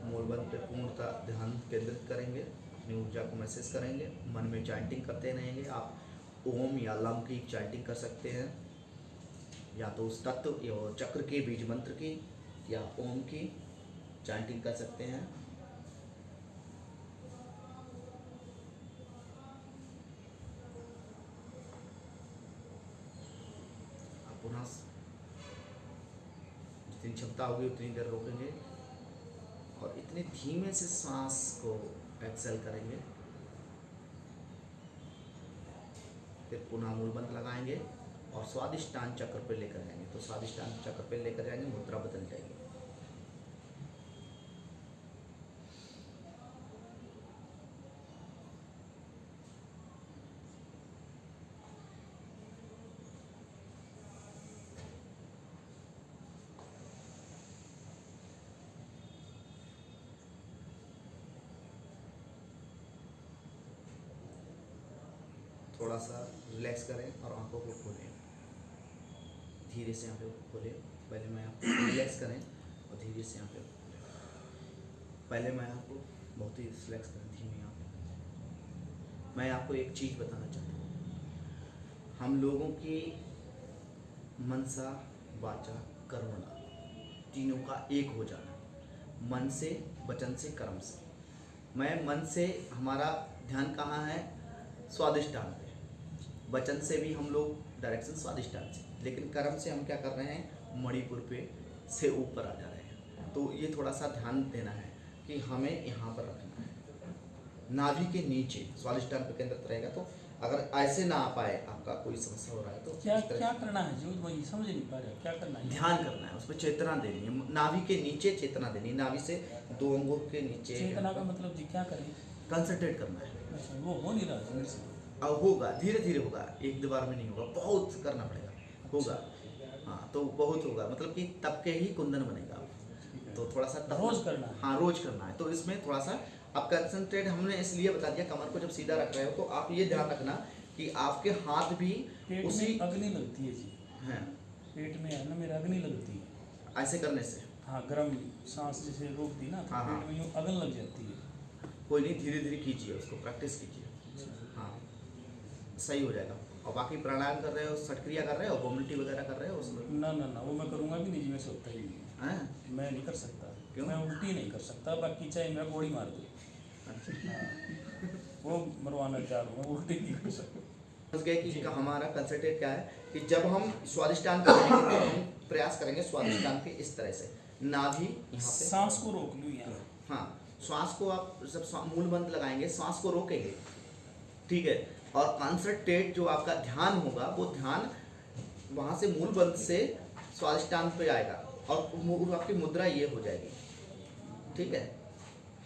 मूलबंध पे पूर्णतः ध्यान केंद्रित करेंगे, अपनी ऊर्जा को महसूस करेंगे, मन में चैंटिंग करते रहेंगे। आप ओम या लम की चैंटिंग कर सकते हैं, या तो उस तत्व या चक्र के बीज मंत्र की या ओम की चैंटिंग कर सकते हैं। पुनः जितनी क्षमता होगी उतनी देर रोकेंगे और इतने धीमे से सांस को एक्सेल करेंगे। फिर पुनः मूलबंध लगाएंगे और स्वादिष्टान चक्र पे लेकर जाएंगे। तो स्वादिष्टान चक्र पे लेकर जाएंगे, मुद्रा बदल जाएगी। थोड़ा सा रिलैक्स करें और आंखों को खोलें, धीरे से आंखें खोलें। पहले मैं आपको रिलैक्स करें और धीरे से आंखें खोलें। पहले मैं आपको बहुत ही रिलैक्स करें, धीमी आंखें। मैं आपको एक चीज़ बताना चाहता हूँ, हम लोगों की मनसा वाचा कर्मणा तीनों का एक हो जाना, मन से, वचन से, कर्म से। मैं मन से, हमारा ध्यान कहाँ है? स्वादिष्टान पे। वचन से भी हम लोग डायरेक्शन स्वादिष्टान से, लेकिन कर्म से हम क्या कर रहे हैं? मणिपुर पे से ऊपर आ जा रहे हैं। तो ये थोड़ा सा ध्यान देना है कि हमें यहाँ पर रखना है, नाभि के नीचे स्वादिष्टान पे केंद्रित रहेगा। तो अगर ऐसे ना आ पाए, आपका कोई समस्या हो रहा है तो क्या करना है जी? वही समझ नहीं पा रहे, क्या करना है? ध्यान करना है, उस पर चेतना देनी है, नाभि के नीचे चेतना देनी है, नाभि से 2 अंगुल के नीचे। चेतना का मतलब जी क्या करें? कंसंट्रेट करना है। अच्छा, वो हो नहीं रहा जी मेरे से। अब होगा, धीरे धीरे होगा, एक दो बार में नहीं होगा, बहुत करना पड़ेगा, होगा। हाँ, तो बहुत होगा, मतलब कि तब के ही कुंदन बनेगा। तो थोड़ा सा रोज करना है। हाँ, रोज करना है। तो इसमें थोड़ा सा आप कंसंट्रेट, हमने इसलिए बता दिया, कमर को जब सीधा रख रहे हो तो आप ये ध्यान रखना कि आपके हाथ भी पेट उसी में अग्नि लगती है जी। हैं, पेट में है ना मेरा, अग्नि लगती है। ऐसे करने से। हाँ, गर्म सांस जैसे रोक दी ना तो हाँ, हाँ। पेट में यूँ अग्नि लग जाती है। कोई नहीं, धीरे धीरे कीजिए, उसको प्रैक्टिस कीजिए। हाँ, सही हो जाएगा। और बाकी प्राणायाम कर रहे हो, सटक्रिया कर रहे हो, वोमिलिटी वगैरह कर रहे हो उसमें? ना ना ना, वो मैं करूँगा भी नहीं जी, मैं सोता ही नहीं। हैं? मैं नहीं कर सकता। क्यों? मैं उल्टी नहीं कर सकता, बाकी चाहे मेरा गोली मार दो। अच्छा। हाँ, वो मरवाना चाह रहा हूँ, मैं उल्टी नहीं कर सकता। समझ गए कि हमारा कंसंट्रेट क्या है कि जब हम स्वादिष्टान पे रहेंगे तो हम प्रयास करेंगे स्वादिष्टान पे इस तरह से, नाभि यहाँ पे। सांस को रोक लूँ यहाँ। हाँ, श्वास को आप जब मूल बंद लगाएंगे, श्वास को रोकेंगे, ठीक है। और कंसंट्रेट जो आपका ध्यान होगा, वो ध्यान वहाँ से मूल बंद से स्वादिष्टान पे आएगा और आपकी मुद्रा ये हो जाएगी, ठीक है।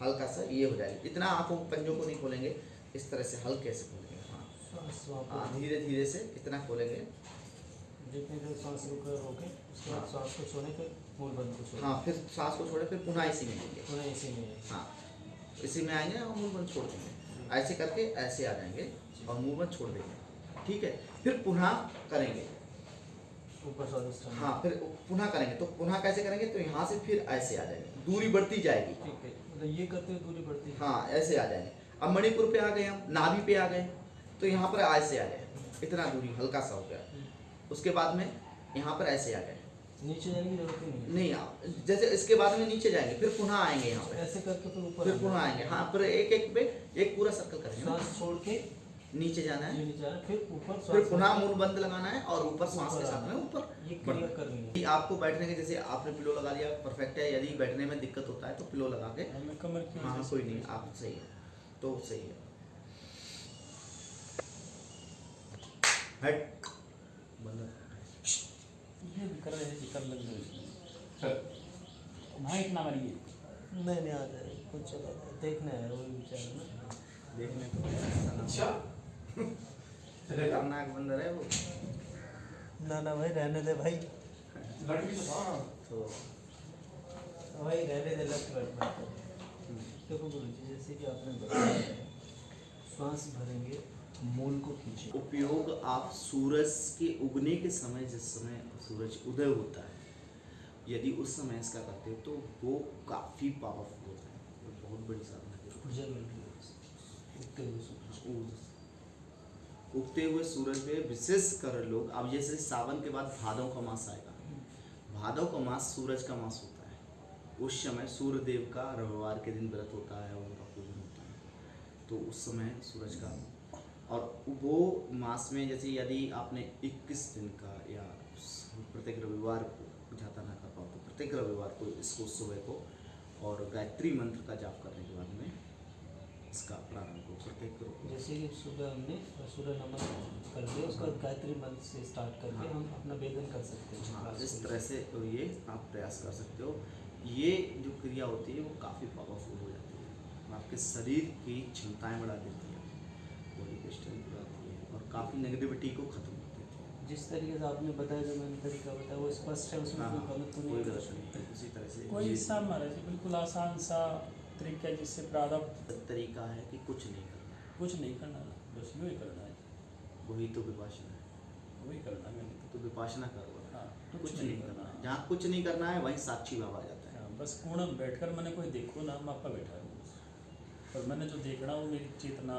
हल्का सा ये हो जाएगी, इतना आंखों पंजों को नहीं खोलेंगे, इस तरह से हल्के से खोलेंगे। हाँ, धीरे धीरे से इतना खोलेंगे। जितनी देर सांस रोके उसके बाद सांस को छोड़े, फिर मूल बंद को छोड़े। हाँ, फिर सांस को छोड़े, फिर पुनः इसी में लेंगे। पुनः इसी में। हाँ, इसी में आएंगे और मूल बंद छोड़ देंगे। ऐसे करके ऐसे आ जाएंगे और मूल बंद छोड़ देंगे, ठीक है। फिर पुनः करेंगे ऊपर स्वादिष्टान। हाँ, फिर पुनः करेंगे। तो पुनः कैसे करेंगे? तो यहाँ से फिर ऐसे आ जाएंगे, दूरी बढ़ती जाएगी। ठीक है, मतलब ये करते हुए दूरी बढ़ती है। हाँ, ऐसे आ जाएंगे। अब मणिपुर पे आ गए हम, नाभि पे आ गए, तो यहाँ पर ऐसे आ गए, इतना दूरी हल्का सा हो गया। उसके बाद में यहाँ पर ऐसे आ गए, नीचे जाने की जरूरत ही नहीं है। नहीं आप जैसे इसके बाद में नीचे जाएंगे, फिर पुनः आएंगे यहाँ पे, ऐसे करके फिर ऊपर फिर पुनः आएंगे। हाँ, फिर एक एक पे एक पूरा सर्कल करेंगे ना। सांस छोड़ के नीचे जाना है, ये नीचे आना, फिर ऊपर फिर पुनः मूल बंद लगाना है और ऊपर सांस के ऊपर साथ में आना। ऊपर ये बढ़ना क्रिया है। करनी है। कि आपको बैठने के, जैसे आपने पिलो लगा लिया, परफेक्ट है। यदि बैठने में दिक्कत होता है तो पिलो लगा के, मैं कमर की हाँ वजह से- कोई नहीं, आप सही है तो सही है। हट बंद। ये भी कर रहे हैं जी, कर लग रहे हैं। वहाँ इतना मरिए। नहीं आ रहा है, कुछ चला रहा है, देखना है वही विचार ना। देखने को अच्छा खतरनाक बंदर है वो। ना भाई रहने दे भाई, तो भाई रहने दे, लग बैठना। देखो गुरु जी, जैसे कि आपने बताया है, श्वास भरेंगे, मूल को खींचे। उपयोग आप सूरज के उगने के समय, जिस समय सूरज उदय होता है, यदि उस समय इसका करते हो तो वो काफ़ी पावरफुल होता है, वो बहुत बड़ी साधना है। ऊर्जा मिलती है उगते हुए सूरज। उगते हुए सूरज पे विशेष कर लोग, अब जैसे सावन के बाद भादव का मास आएगा, भादव का मास सूरज का मास होता है। उस समय सूर्य देव का रविवार के दिन व्रत होता है, उनका पूजन होता है। तो उस समय सूरज का, और वो मास में जैसे यदि आपने 21 दिन का या प्रत्येक रविवार को बुझाता ना कर पाओ तो प्रत्येक रविवार को इसको सुबह को और गायत्री मंत्र का जाप करने के बाद में इसका प्रारंभ को प्रत्येक जैसे कि सुबह हमने सूर्य नमस्कार कर दिया, उसके बाद गायत्री मंत्र से स्टार्ट करके हम अपना वेदन कर सकते हैं। हाँ, इस तरह से तो ये आप प्रयास कर सकते हो। ये जो क्रिया होती है वो काफ़ी पावरफुल हो जाती है, आपके शरीर की क्षमताएं बढ़ा देती है, बॉडी की स्ट्रेंथ बढ़ाती है और काफ़ी नेगेटिविटी को खत्म कर देती है। जिस तरीके से आपने बताया, जो मैंने तरीका बताया वो स्पष्ट है, उसमें हाँ, कोई गलत तो कोई नहीं गलत नहीं है। उसी तरह से कोई ये सा महाराज जी बिल्कुल आसान सा तरीका है जिससे प्रारब्ध तरीका है कि कुछ नहीं करना, कुछ नहीं करना ना, बस यूँ ही करना है, वही तो विपासना है। वही करना है मैंने तो विपासना करो, हाँ, कुछ नहीं करना है। जहाँ कुछ नहीं करना है वहीं साक्षी भाव आ जाता है। हाँ, बस कोण में बैठकर मैंने कोई देखो ना, मैं आपका बैठा हूँ पर मैंने जो देखना वो मेरी चेतना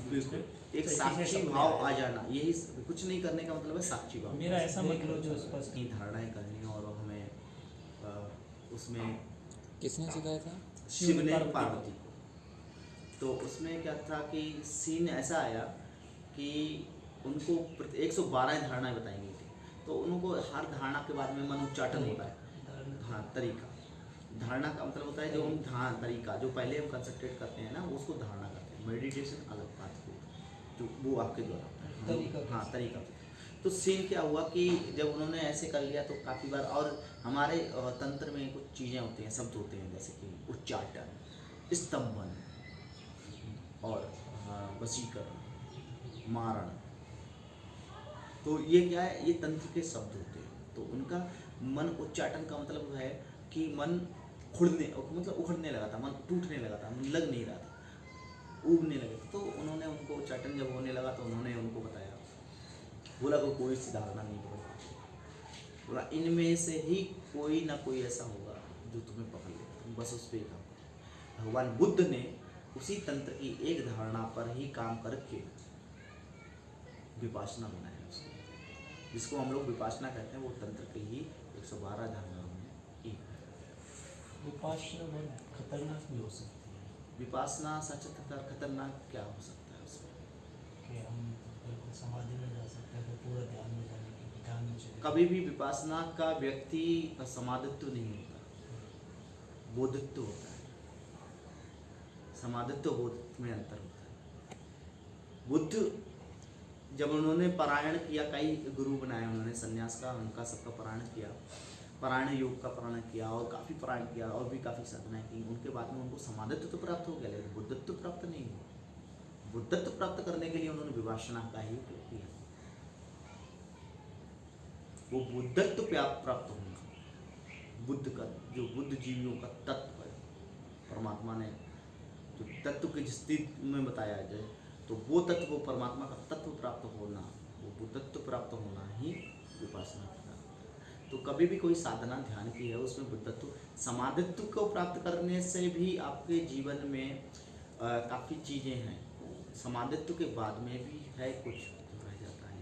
बिल्कुल एक किसी साक्षी शब्द में भाव आया। आ जाना, यही कुछ नहीं करने का मतलब है साक्षी भाव। मेरा ऐसा देख लो मतलब जो स्पष्ट की धारणाएं करनी और हमें उसमें किसने सिखाया था? शिव ने पार्वती को, तो उसमें क्या था कि सीन ऐसा आया कि उनको 112 धारणाएं बताई गई थी, तो उनको हर धारणा के बाद में मन उच्चाटन होता है। हाँ, तरीका, धारणा का मतलब होता है जो हम ध्यान तरीका जो पहले हम कंसंट्रेट करते हैं ना, उसको धारणा करते हैं। मेडिटेशन अलग बात को, तो वो आपके द्वारा होता है तरीका। हाँ, तरीका। तो सीन क्या हुआ कि जब उन्होंने ऐसे कर लिया तो काफ़ी बार, और हमारे तंत्र में कुछ चीज़ें होती हैं, शब्द होते हैं जैसे कि उच्चाटन, स्तंभन और वशीकरण, मारण। तो ये क्या है, ये तंत्र के शब्द होते हैं। तो उनका मन उच्चाटन का मतलब है कि मन खुड़ने मतलब उखड़ने लगा था, मन टूटने लगा था, मन लग नहीं रहा था, उगने लगे थे। तो उन्होंने उनको उच्चाटन जब होने लगा तो उन्होंने उनको बताया, बोला कोई सी धारणा नहीं पकड़ पाते, बोला इनमें से ही कोई ना कोई ऐसा होगा जो तुम्हें पकड़ ले, तुम बस उस पर ही काम करो। भगवान बुद्ध ने उसी तंत्र की एक धारणा पर ही काम करके विपासना बनाया उसको, जिसको हम लोग विपासना कहते हैं। वो तंत्र की ही 112 धारणाओं में एक है। विपासना बहुत खतरनाक भी हो सकती है विपासना सच खतरनाक क्या हो सकता है उसमें? कि हम बिल्कुल समाधि में जा सकते हैं, तो पूरा ध्यान में जाने की ध्यान में चले कभी भी विपासना का व्यक्ति समाधित्व नहीं होता, बोधित्व होता है। समाधित्व बोधित्व में अंतर होता है। बुद्ध जब उन्होंने पारायण किया, कई गुरु बनाए उन्होंने, सन्यास का उनका सबका पारायण किया, पारायण योग का पारायण किया और काफ़ी पारायण किया और भी काफ़ी साधनाएं की। उनके बाद में उनको समाधित्व तो प्राप्त हो गया, लेकिन बुद्धत्व प्राप्त नहीं हुआ। बुद्धत्व प्राप्त करने के लिए उन्होंने विपासना का ही उपयोग किया। वो बुद्धत्व प्राप्त होना, बुद्ध का जो बुद्ध जीवियों का तत्व है, परमात्मा ने जो तत्व की स्थिति में बताया जाए, तो वो तत्व, वो परमात्मा का तत्व प्राप्त होना, वो बुद्धत्व प्राप्त होना ही विपासना का होता है। तो कभी भी कोई साधना ध्यान की है, उसमें बुद्धत्व समाधित्व को प्राप्त करने से भी आपके जीवन में काफ़ी चीज़ें हैं। समाधित्व के बाद में भी है कुछ रह जाता है,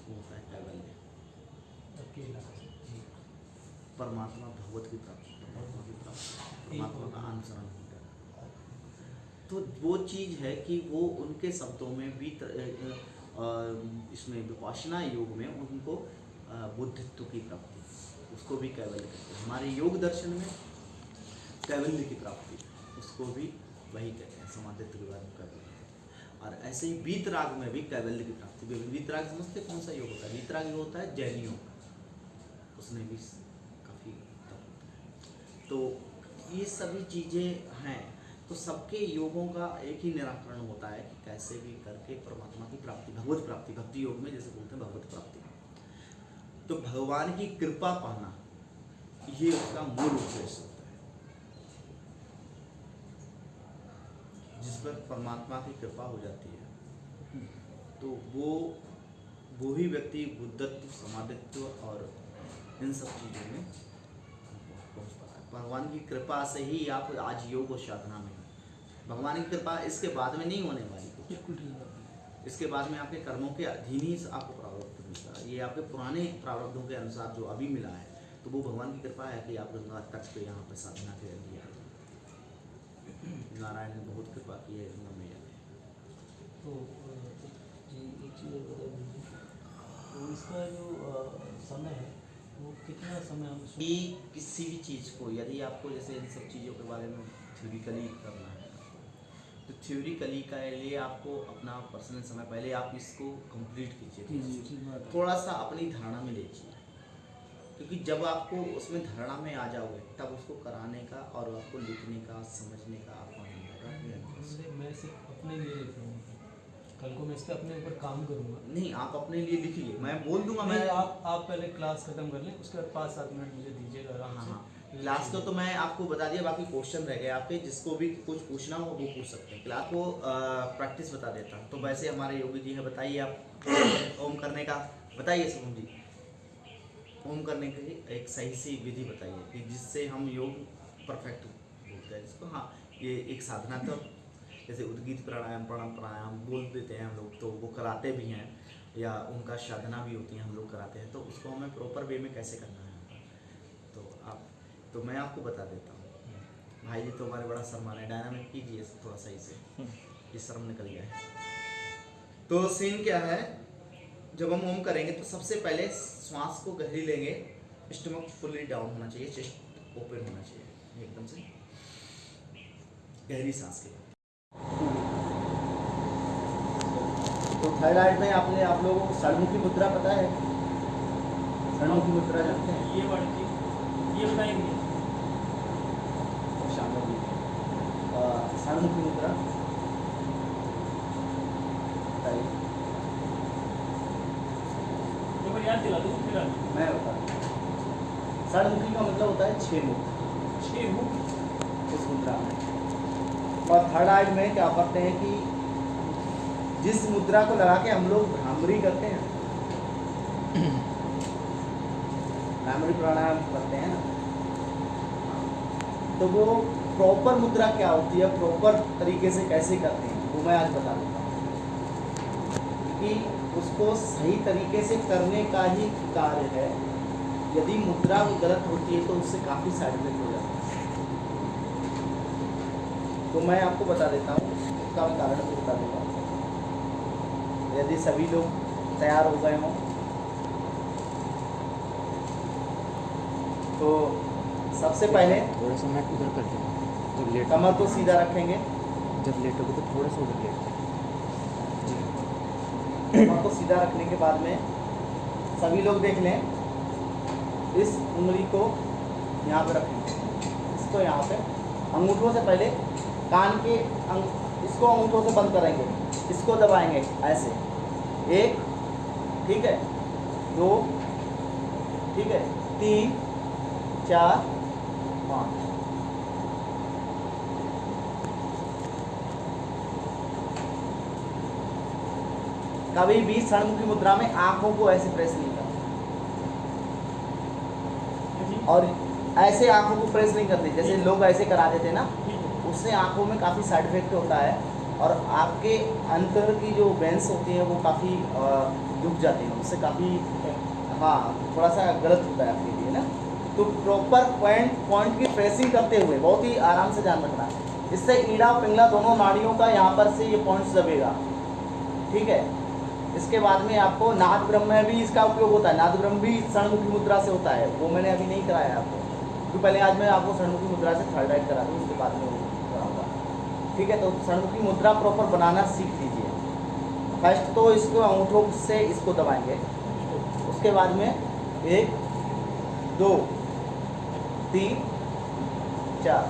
वो होता है कैवल्य, अकेला परमात्मा भगवत की प्राप्ति, परमात्मा की प्राप्ति, परमात्मा का अनुसरण होता है। तो वो चीज़ है कि वो उनके शब्दों में भी इसमें विपासना योग में उनको बुद्धित्व की प्राप्ति, उसको भी कैवल्य कहते हैं। हमारे योग दर्शन में कैवल्य की प्राप्ति, उसको भी वही कहते हैं, समाधित्व के बाद में कैवल्य। और ऐसे ही वीतराग में भी कैवल्य की प्राप्ति। वीतराग समझते कौन सा योग होता है? वीतराग योग होता है जैनियों का, उसमें भी काफ़ी तप होता है। तो ये सभी चीज़ें हैं। तो सबके योगों का एक ही निराकरण होता है कि कैसे भी करके परमात्मा की प्राप्ति, भगवत प्राप्ति, भक्ति योग में जैसे बोलते हैं भगवत प्राप्ति, तो भगवान की कृपा पाना, ये उसका मूल उद्देश्य होता है, जिस पर परमात्मा की कृपा हो जाती है। तो वो ही व्यक्ति बुद्धत्व, समाधित्व और इन सब चीज़ों में पहुँच पाता है। भगवान की कृपा से ही आप आज योग और साधना में, भगवान की कृपा इसके बाद में नहीं होने वाली कुछ, बिल्कुल ठीक है। इसके बाद में आपके कर्मों के अधीन ही आपको प्रारब्ध मिलता है। ये आपके पुराने प्रारब्धों के अनुसार जो अभी मिला है, तो वो भगवान की कृपा है कि आप गंगा तट पे यहाँ पर साधना के लिए आए। नारायण ने बहुत कृपा की है गंगा मैया ने। तो जी एक चीज़ और बता दीजिए, तो इसका जो समय है वो कितना समय हम कि किसी भी चीज़ को यदि आपको जैसे इन सब चीज़ों के बारे में थ्योरिकली करना है तो थ्योरिकली का लिए आपको अपना पर्सनल समय पहले आप इसको कंप्लीट कीजिए, थोड़ा सा अपनी धारणा में लीजिए, क्योंकि जब आपको उसमें धारणा में आ जाओगे तब उसको कराने का और आपको लिखने का समझने का आपको आनंद आएगा। मैं सिर्फ अपने लिए लिख रहा हूँ, कल को मैं इस पर अपने ऊपर काम करूँगा। नहीं, आप अपने लिए लिखिए, मैं बोल दूंगा। मैं मैं आप पहले क्लास खत्म कर लें, उसके बाद 5-7 मिनट मुझे दीजिएगा आराम से। हाँ, क्लास को तो मैं आपको बता दिया, बाकी क्वेश्चन रह गए आपके, जिसको भी कुछ पूछना हो वो पूछ सकते हैं। क्लास को प्रैक्टिस बता देता हूँ। तो वैसे हमारे योगी जी हैं, बताइए आप ओम करने का बताइए शुभम जी। ओम करने की एक सही सी विधि बताइए कि जिससे हम योग परफेक्ट बोलते हैं जिसको। हाँ, ये एक साधना तो जैसे उद्गीत प्राणायाम प्राणायाम बोल देते हैं हम लोग, तो वो कराते भी हैं, या उनका साधना भी होती है, हम लोग कराते हैं। तो उसको हमें प्रॉपर वे में कैसे करना है तो मैं आपको बता देता हूँ। भाई जी तो हमारे बड़ा सम्मान है, डायनामिक कीजिए थोड़ा सही से, ये शर्म निकल जाए। तो सीन क्या है, जब हम ओम करेंगे तो सबसे पहले श्वास को गहरी लेंगे, स्टमक फुली डाउन होना चाहिए, चेस्ट ओपन होना चाहिए, एकदम से गहरी सांस के। तो थायराइड में आप लोगों को षडमुखी मुद्रा पता है? षडमुखी मुद्रा जानते हैं? ये वाली चीज ये बताएंगे शामिल जी षडमुखी मुद्रा बताइए। एक बार याद दिला दो फिर मैं बता दूं। षडमुखी का मतलब होता है 6 मुख, 6 मुख इस मुद्रा में। और थर्ड आइज में क्या करते हैं कि जिस मुद्रा को लगा के हम लोग भ्रामरी करते हैं, भ्रामरी प्राणायाम करते हैं ना, तो वो प्रॉपर मुद्रा क्या होती है, प्रॉपर तरीके से कैसे करते हैं वो मैं आज बता देता हूँ। कि उसको सही तरीके से करने का ही कार्य है। यदि मुद्रा गलत होती है तो उससे काफ़ी साइड इफेक्ट हो जाता है। तो मैं आपको बता देता हूँ, उसका कारण भी बता देता हूँ, यदि सभी लोग तैयार हो गए हों तो सबसे पहले थोड़ा सा मैं उधर कर दूँगा जब लेट कमर को सीधा रखेंगे, जब लेट होगा तो थोड़ा सा उधर लेट कमर को सीधा रखने के बाद में सभी लोग देख लें, इस उंगली को यहाँ पे रखेंगे, इसको यहाँ पे अंगूठों से पहले कान के इसको अंगूठों से बंद करेंगे, इसको दबाएंगे ऐसे, 1 ठीक है, 2 ठीक है, 3 4 5। कभी भी षडमुखी मुद्रा में आंखों को ऐसे प्रेस नहीं करना, और ऐसे आंखों को प्रेस नहीं करते जैसे लोग ऐसे करा देते ना, उससे आंखों में काफ़ी साइड इफेक्ट होता है और आपके अंतर की जो वेंस होती हैं वो काफ़ी दुख जाती हैं, उससे काफ़ी हाँ थोड़ा सा गलत होता है आपके लिए ना। तो प्रॉपर पॉइंट की प्रेसिंग करते हुए बहुत ही आराम से ध्यान रखना है, इससे ईड़ा पिंगला दोनों नाड़ियों का यहाँ पर से ये पॉइंट्स दबेगा, ठीक है। इसके बाद में आपको नाद ब्रह्म में भी इसका उपयोग होता है, नाद ब्रह्म भी षडमुखी मुद्रा से होता है, वो मैंने अभी नहीं कराया आपको, क्योंकि पहले आज मैं आपको षडमुखी मुद्रा से थायराइड करा दूँ, उसके बाद में वो कराऊंगा, ठीक है। तो षडमुखी मुद्रा प्रॉपर बनाना सीख लीजिए। फर्स्ट तो इसको अंगूठों से इसको दबाएंगे, उसके बाद में 1 2 3 4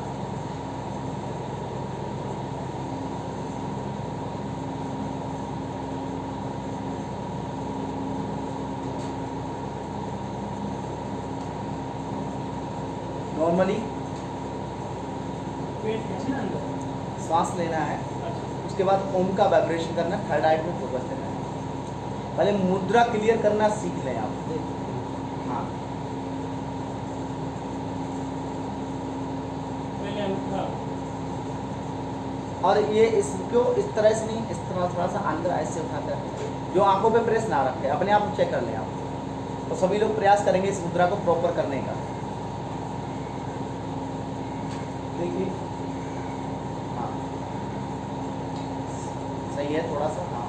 नॉर्मली पेट कैसे ना अंदर सांस लेना है, उसके बाद ओम का वाइब्रेशन करना, थर्ड आई में फोकस देना है। पहले मुद्रा क्लियर करना सीख लें आप। हाँ पहले अंगूठा और ये इसको इस तरह से नहीं, इस तरह थोड़ा सा अंदर ऐसे उठाते रखें, जो आंखों पे प्रेस ना रखे, अपने आप चेक कर लें आप। तो सभी लोग प्रयास करेंगे इस मुद्रा को प्रॉपर करने का। देखिए हाँ सही है, थोड़ा सा हाँ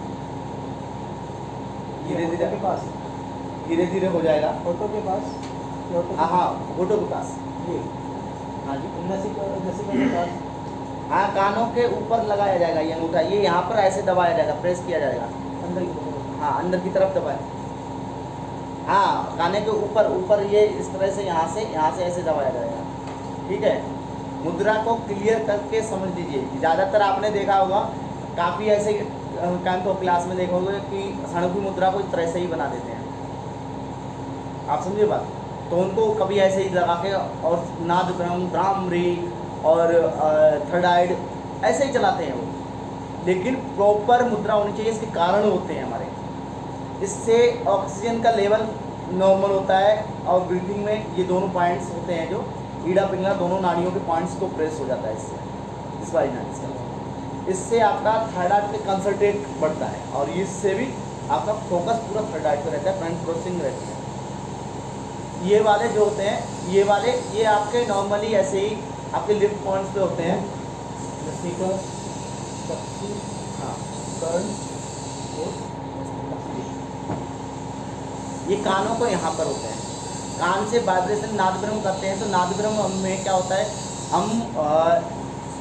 धीरे धीरे के पास धीरे धीरे हो जाएगा। फोटो के पास, हाँ हाँ, फोटो के पास। ये हाँ जी, नसिका के पास, हाँ कानों के ऊपर लगाया जाएगा ये अंगूठा, ये यहाँ पर ऐसे दबाया जाएगा, प्रेस किया जाएगा। अंदर की तरफ। हाँ अंदर की तरफ दबाए, हाँ काने के ऊपर ऊपर ये इस तरह से यहाँ से ऐसे दबाया जाएगा। ठीक है, मुद्रा को क्लियर करके समझ लीजिए। ज़्यादातर आपने देखा होगा, काफ़ी ऐसे कैंप ऑफ क्लास में देखा होगा कि सणुकी मुद्रा को इस तरह से ही बना देते हैं। आप समझिए बात। तो उनको कभी ऐसे ही लगा के और नाद ब्रह्म ब्राह्मरी और थर्ड आइड ऐसे ही चलाते हैं वो, लेकिन प्रॉपर मुद्रा होनी चाहिए। इसके कारण होते हैं हमारे, इससे ऑक्सीजन का लेवल नॉर्मल होता है और ब्रीथिंग में ये दोनों पॉइंट्स होते हैं जो ईड़ा पिंगला दोनों नाड़ियों के पॉइंट्स को प्रेस हो जाता है इससे, इस वाली नाड़ी से। इससे आपका थायराइड पे कंसंट्रेट बढ़ता है और इससे भी आपका फोकस पूरा थायराइड पे रहता है, फ्रंट प्रोसेसिंग रहती है। ये वाले जो होते हैं ये आपके नॉर्मली ऐसे ही आपके लिफ्ट पॉइंट्स पे होते हैं। नसिका, चक्षु, हाँ, कर्ण और ये कानों को यहाँ पर होते हैं। कान से वाइब्रेशन नाद ब्रह्म करते हैं, तो नाद ब्रह्म में क्या होता है, हम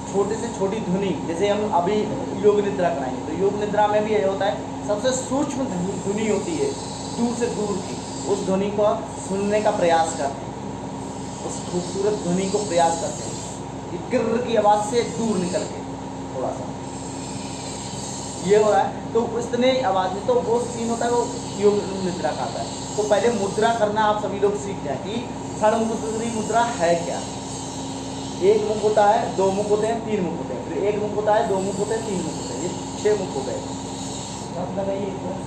छोटे से छोटी ध्वनि, जैसे हम अभी योग निद्रा कराएंगे तो योग निद्रा में भी यही होता है, सबसे सूक्ष्म ध्वनि होती है दूर से दूर की, उस ध्वनि को सुनने का प्रयास करते हैं, उस खूबसूरत ध्वनि को प्रयास करते हैं कि किर्र की आवाज़ से दूर निकल के थोड़ा सा ये हो रहा है। तो इतने आवाज़ में तो वो सीन होता है, वो योग निद्रा का आता है। तो पहले मुद्रा करना आप सभी लोग सीख जाएं कि षड्मुद्री मुद्रा है क्या। एक मुख होता है, दो मुख होते हैं, तीन मुख होते हैं, फिर एक मुख होता है, दो मुख होते हैं, तीन मुख होते हैं, ये 6 मुख हो गए। आप लगाइए एक बार।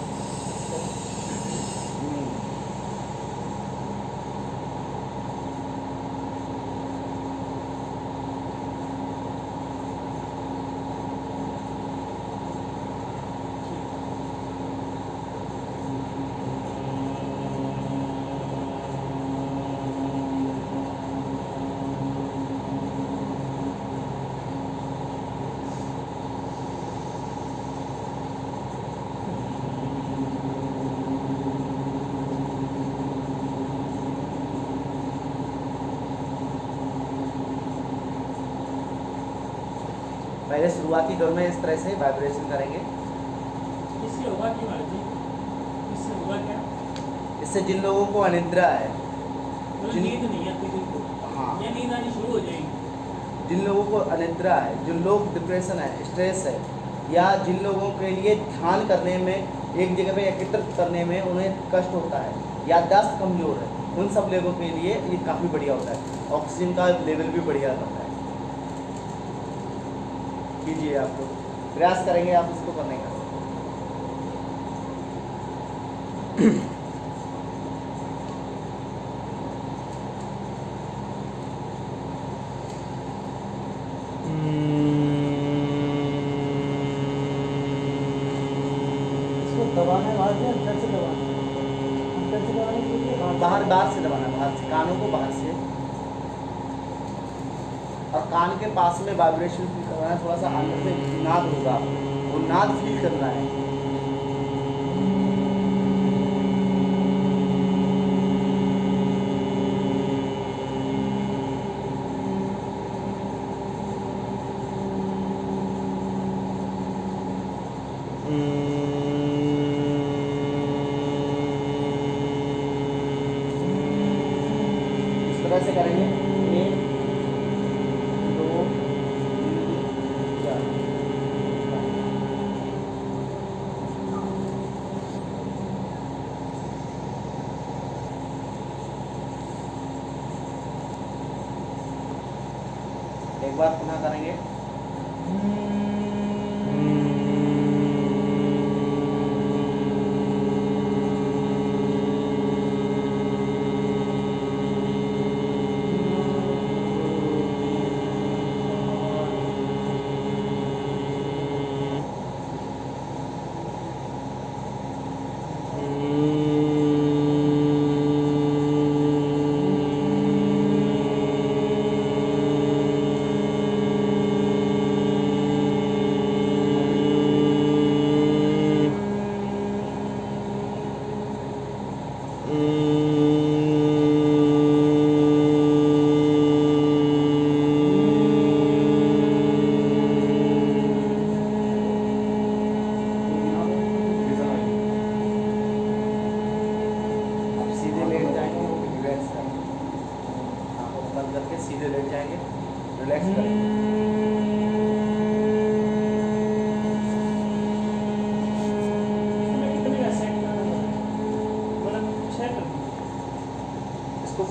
पहले शुरुआती दौर में इस तरह से वाइब्रेशन करेंगे। इससे होगा क्या महाराज जी? इससे होगा क्या? इससे जिन लोगों को अनिद्रा है, मतलब नींद नहीं आती जिनको, हाँ, या नींद आनी शुरू हो जाएगी। जिन लोगों को अनिद्रा है, जिन लोग डिप्रेशन है, स्ट्रेस है, या जिन लोगों के लिए ध्यान करने में, एक जगह पे एकत्रित करने में उन्हें कष्ट होता है, याददाश्त कमज़ोर है, उन सब लोगों के लिए ये काफ़ी बढ़िया होता है। ऑक्सीजन का लेवल भी बढ़िया रहता है। कीजिए, आप लोग प्रयास करेंगे आप इसको करने का। इसको दबाना है बाहर से, अंदर से दबाना है। अंदर से दबाने के लिए बाहर से दबाना, बाहर से, कानों को बाहर से, और कान के पास में वाइब्रेशन फील करना है, थोड़ा सा अंदर से नाद होगा, वो नाद फील करना है। इस तरह से करेंगे, 1 2 3 4। एक बार पुनः करेंगे।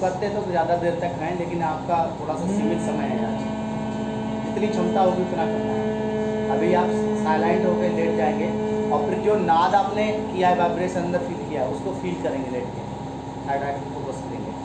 सकते तो ज़्यादा देर तक खाएं, लेकिन आपका थोड़ा सा सीमित समय है यार, जितनी क्षमता होगी उतना करना है। अभी आप साइलेंट होकर लेट जाएंगे और फिर जो नाद आपने किया है, वाइब्रेशन अंदर फील किया है, उसको फील करेंगे लेट के, हाइड्राइट को फोकस करेंगे।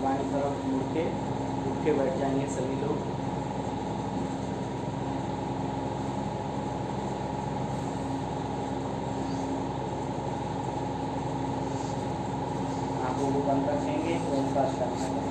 बाईं तरफ मुड़ के बैठ जाएंगे सभी लोग। आंखों को बंद रखेंगे, ओम का उच्चारण करेंगे।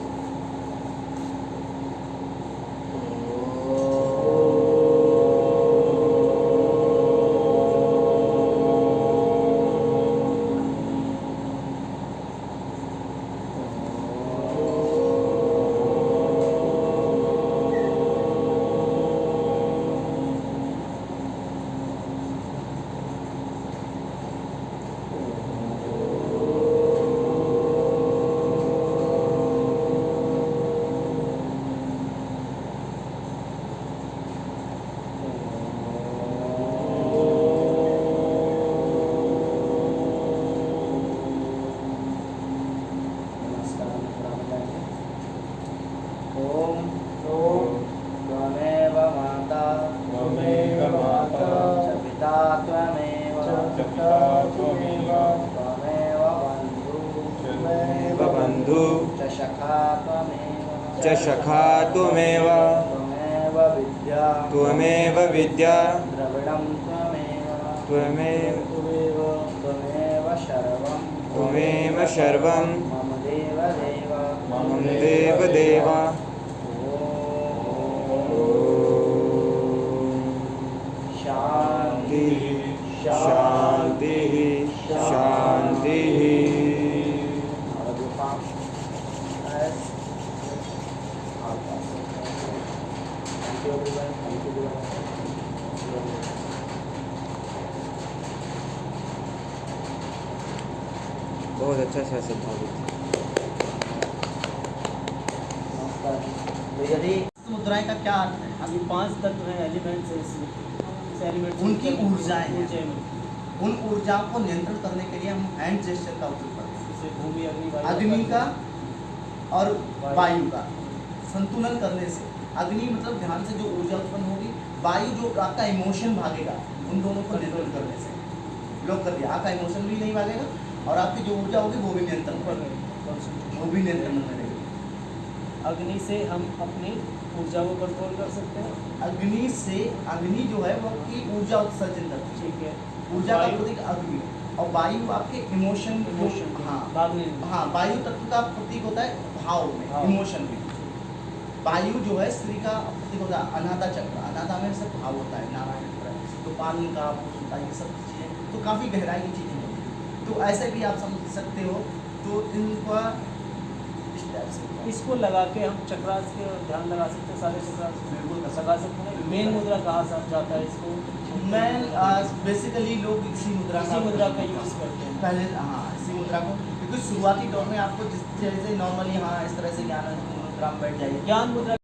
च सखा त्वमेव त्वमेव विद्या त्वमेव सर्वं मम देव शांति शांति शांति। बहुत अच्छा शासन था। तो यदि मुद्राएं का क्या अर्थ है? अभी 5 तत्व हैं, एलिमेंट्स हैं इसमें। इस एलिमेंट्स उनकी ऊर्जाएं हैं। ऊर्जाएं मिलती उन ऊर्जाओं को नियंत्रण करने के लिए हम हैंड जेस्चर का उपयोग करते हैं। हैं। जैसे भूमि, अग्नि, वायु, अग्नि का और वायु। वायु का संतुलन करने से, अग्नि मतलब ध्यान से जो ऊर्जा उत्पन्न होगी, वायु जो आपका इमोशन भागेगा, उन दोनों को नियंत्रण करने से लॉक कर दिया। आपका इमोशन भी नहीं भागेगा और आपकी जो ऊर्जा होगी वो भी नियंत्रण ऊपर में, में। वो भी नियंत्रण में रहेगी। अग्नि से हम अपनी ऊर्जा को कंट्रोल कर सकते हैं। अग्नि से, अग्नि जो है वो आपकी ऊर्जा उत्सर्जन करती ठीक है। है। ऊर्जा का वायु- प्रतीक अग्नि, और वायु आपके इमोशन, इमोशन, हाँ भागने में। हाँ, वायु तत्व का प्रतीक होता है भाव में, भाव। इमोशन में। वायु जो है स्त्री का प्रतीक होता है, अनाथा चक्र, अनाथा में सब भाव होता है, नारायण तो पालन का होता है, ये सब चीज़ें तो काफ़ी गहराई की चीज़ें होती हैं। तो ऐसे भी आप समझ सकते हो। तो इनका इस टाइप से इसको लगा के हम चक्रास के ध्यान लगा सकते हैं, सारे चक्रास बिल्कुल कर लगा सकते हैं। मेन मुद्रा कहाँ से जाता है इसको? मैं बेसिकली लोग इसी मुद्रा इसी मुद्रा का यूज़ करते हैं। पहले, हाँ इसी मुद्रा को, क्योंकि शुरुआती दौर में आपको जिस जैसे नॉर्मली हाँ इस तरह से ज्ञान मुद्रा में बैठ जाइए। ज्ञान मुद्रा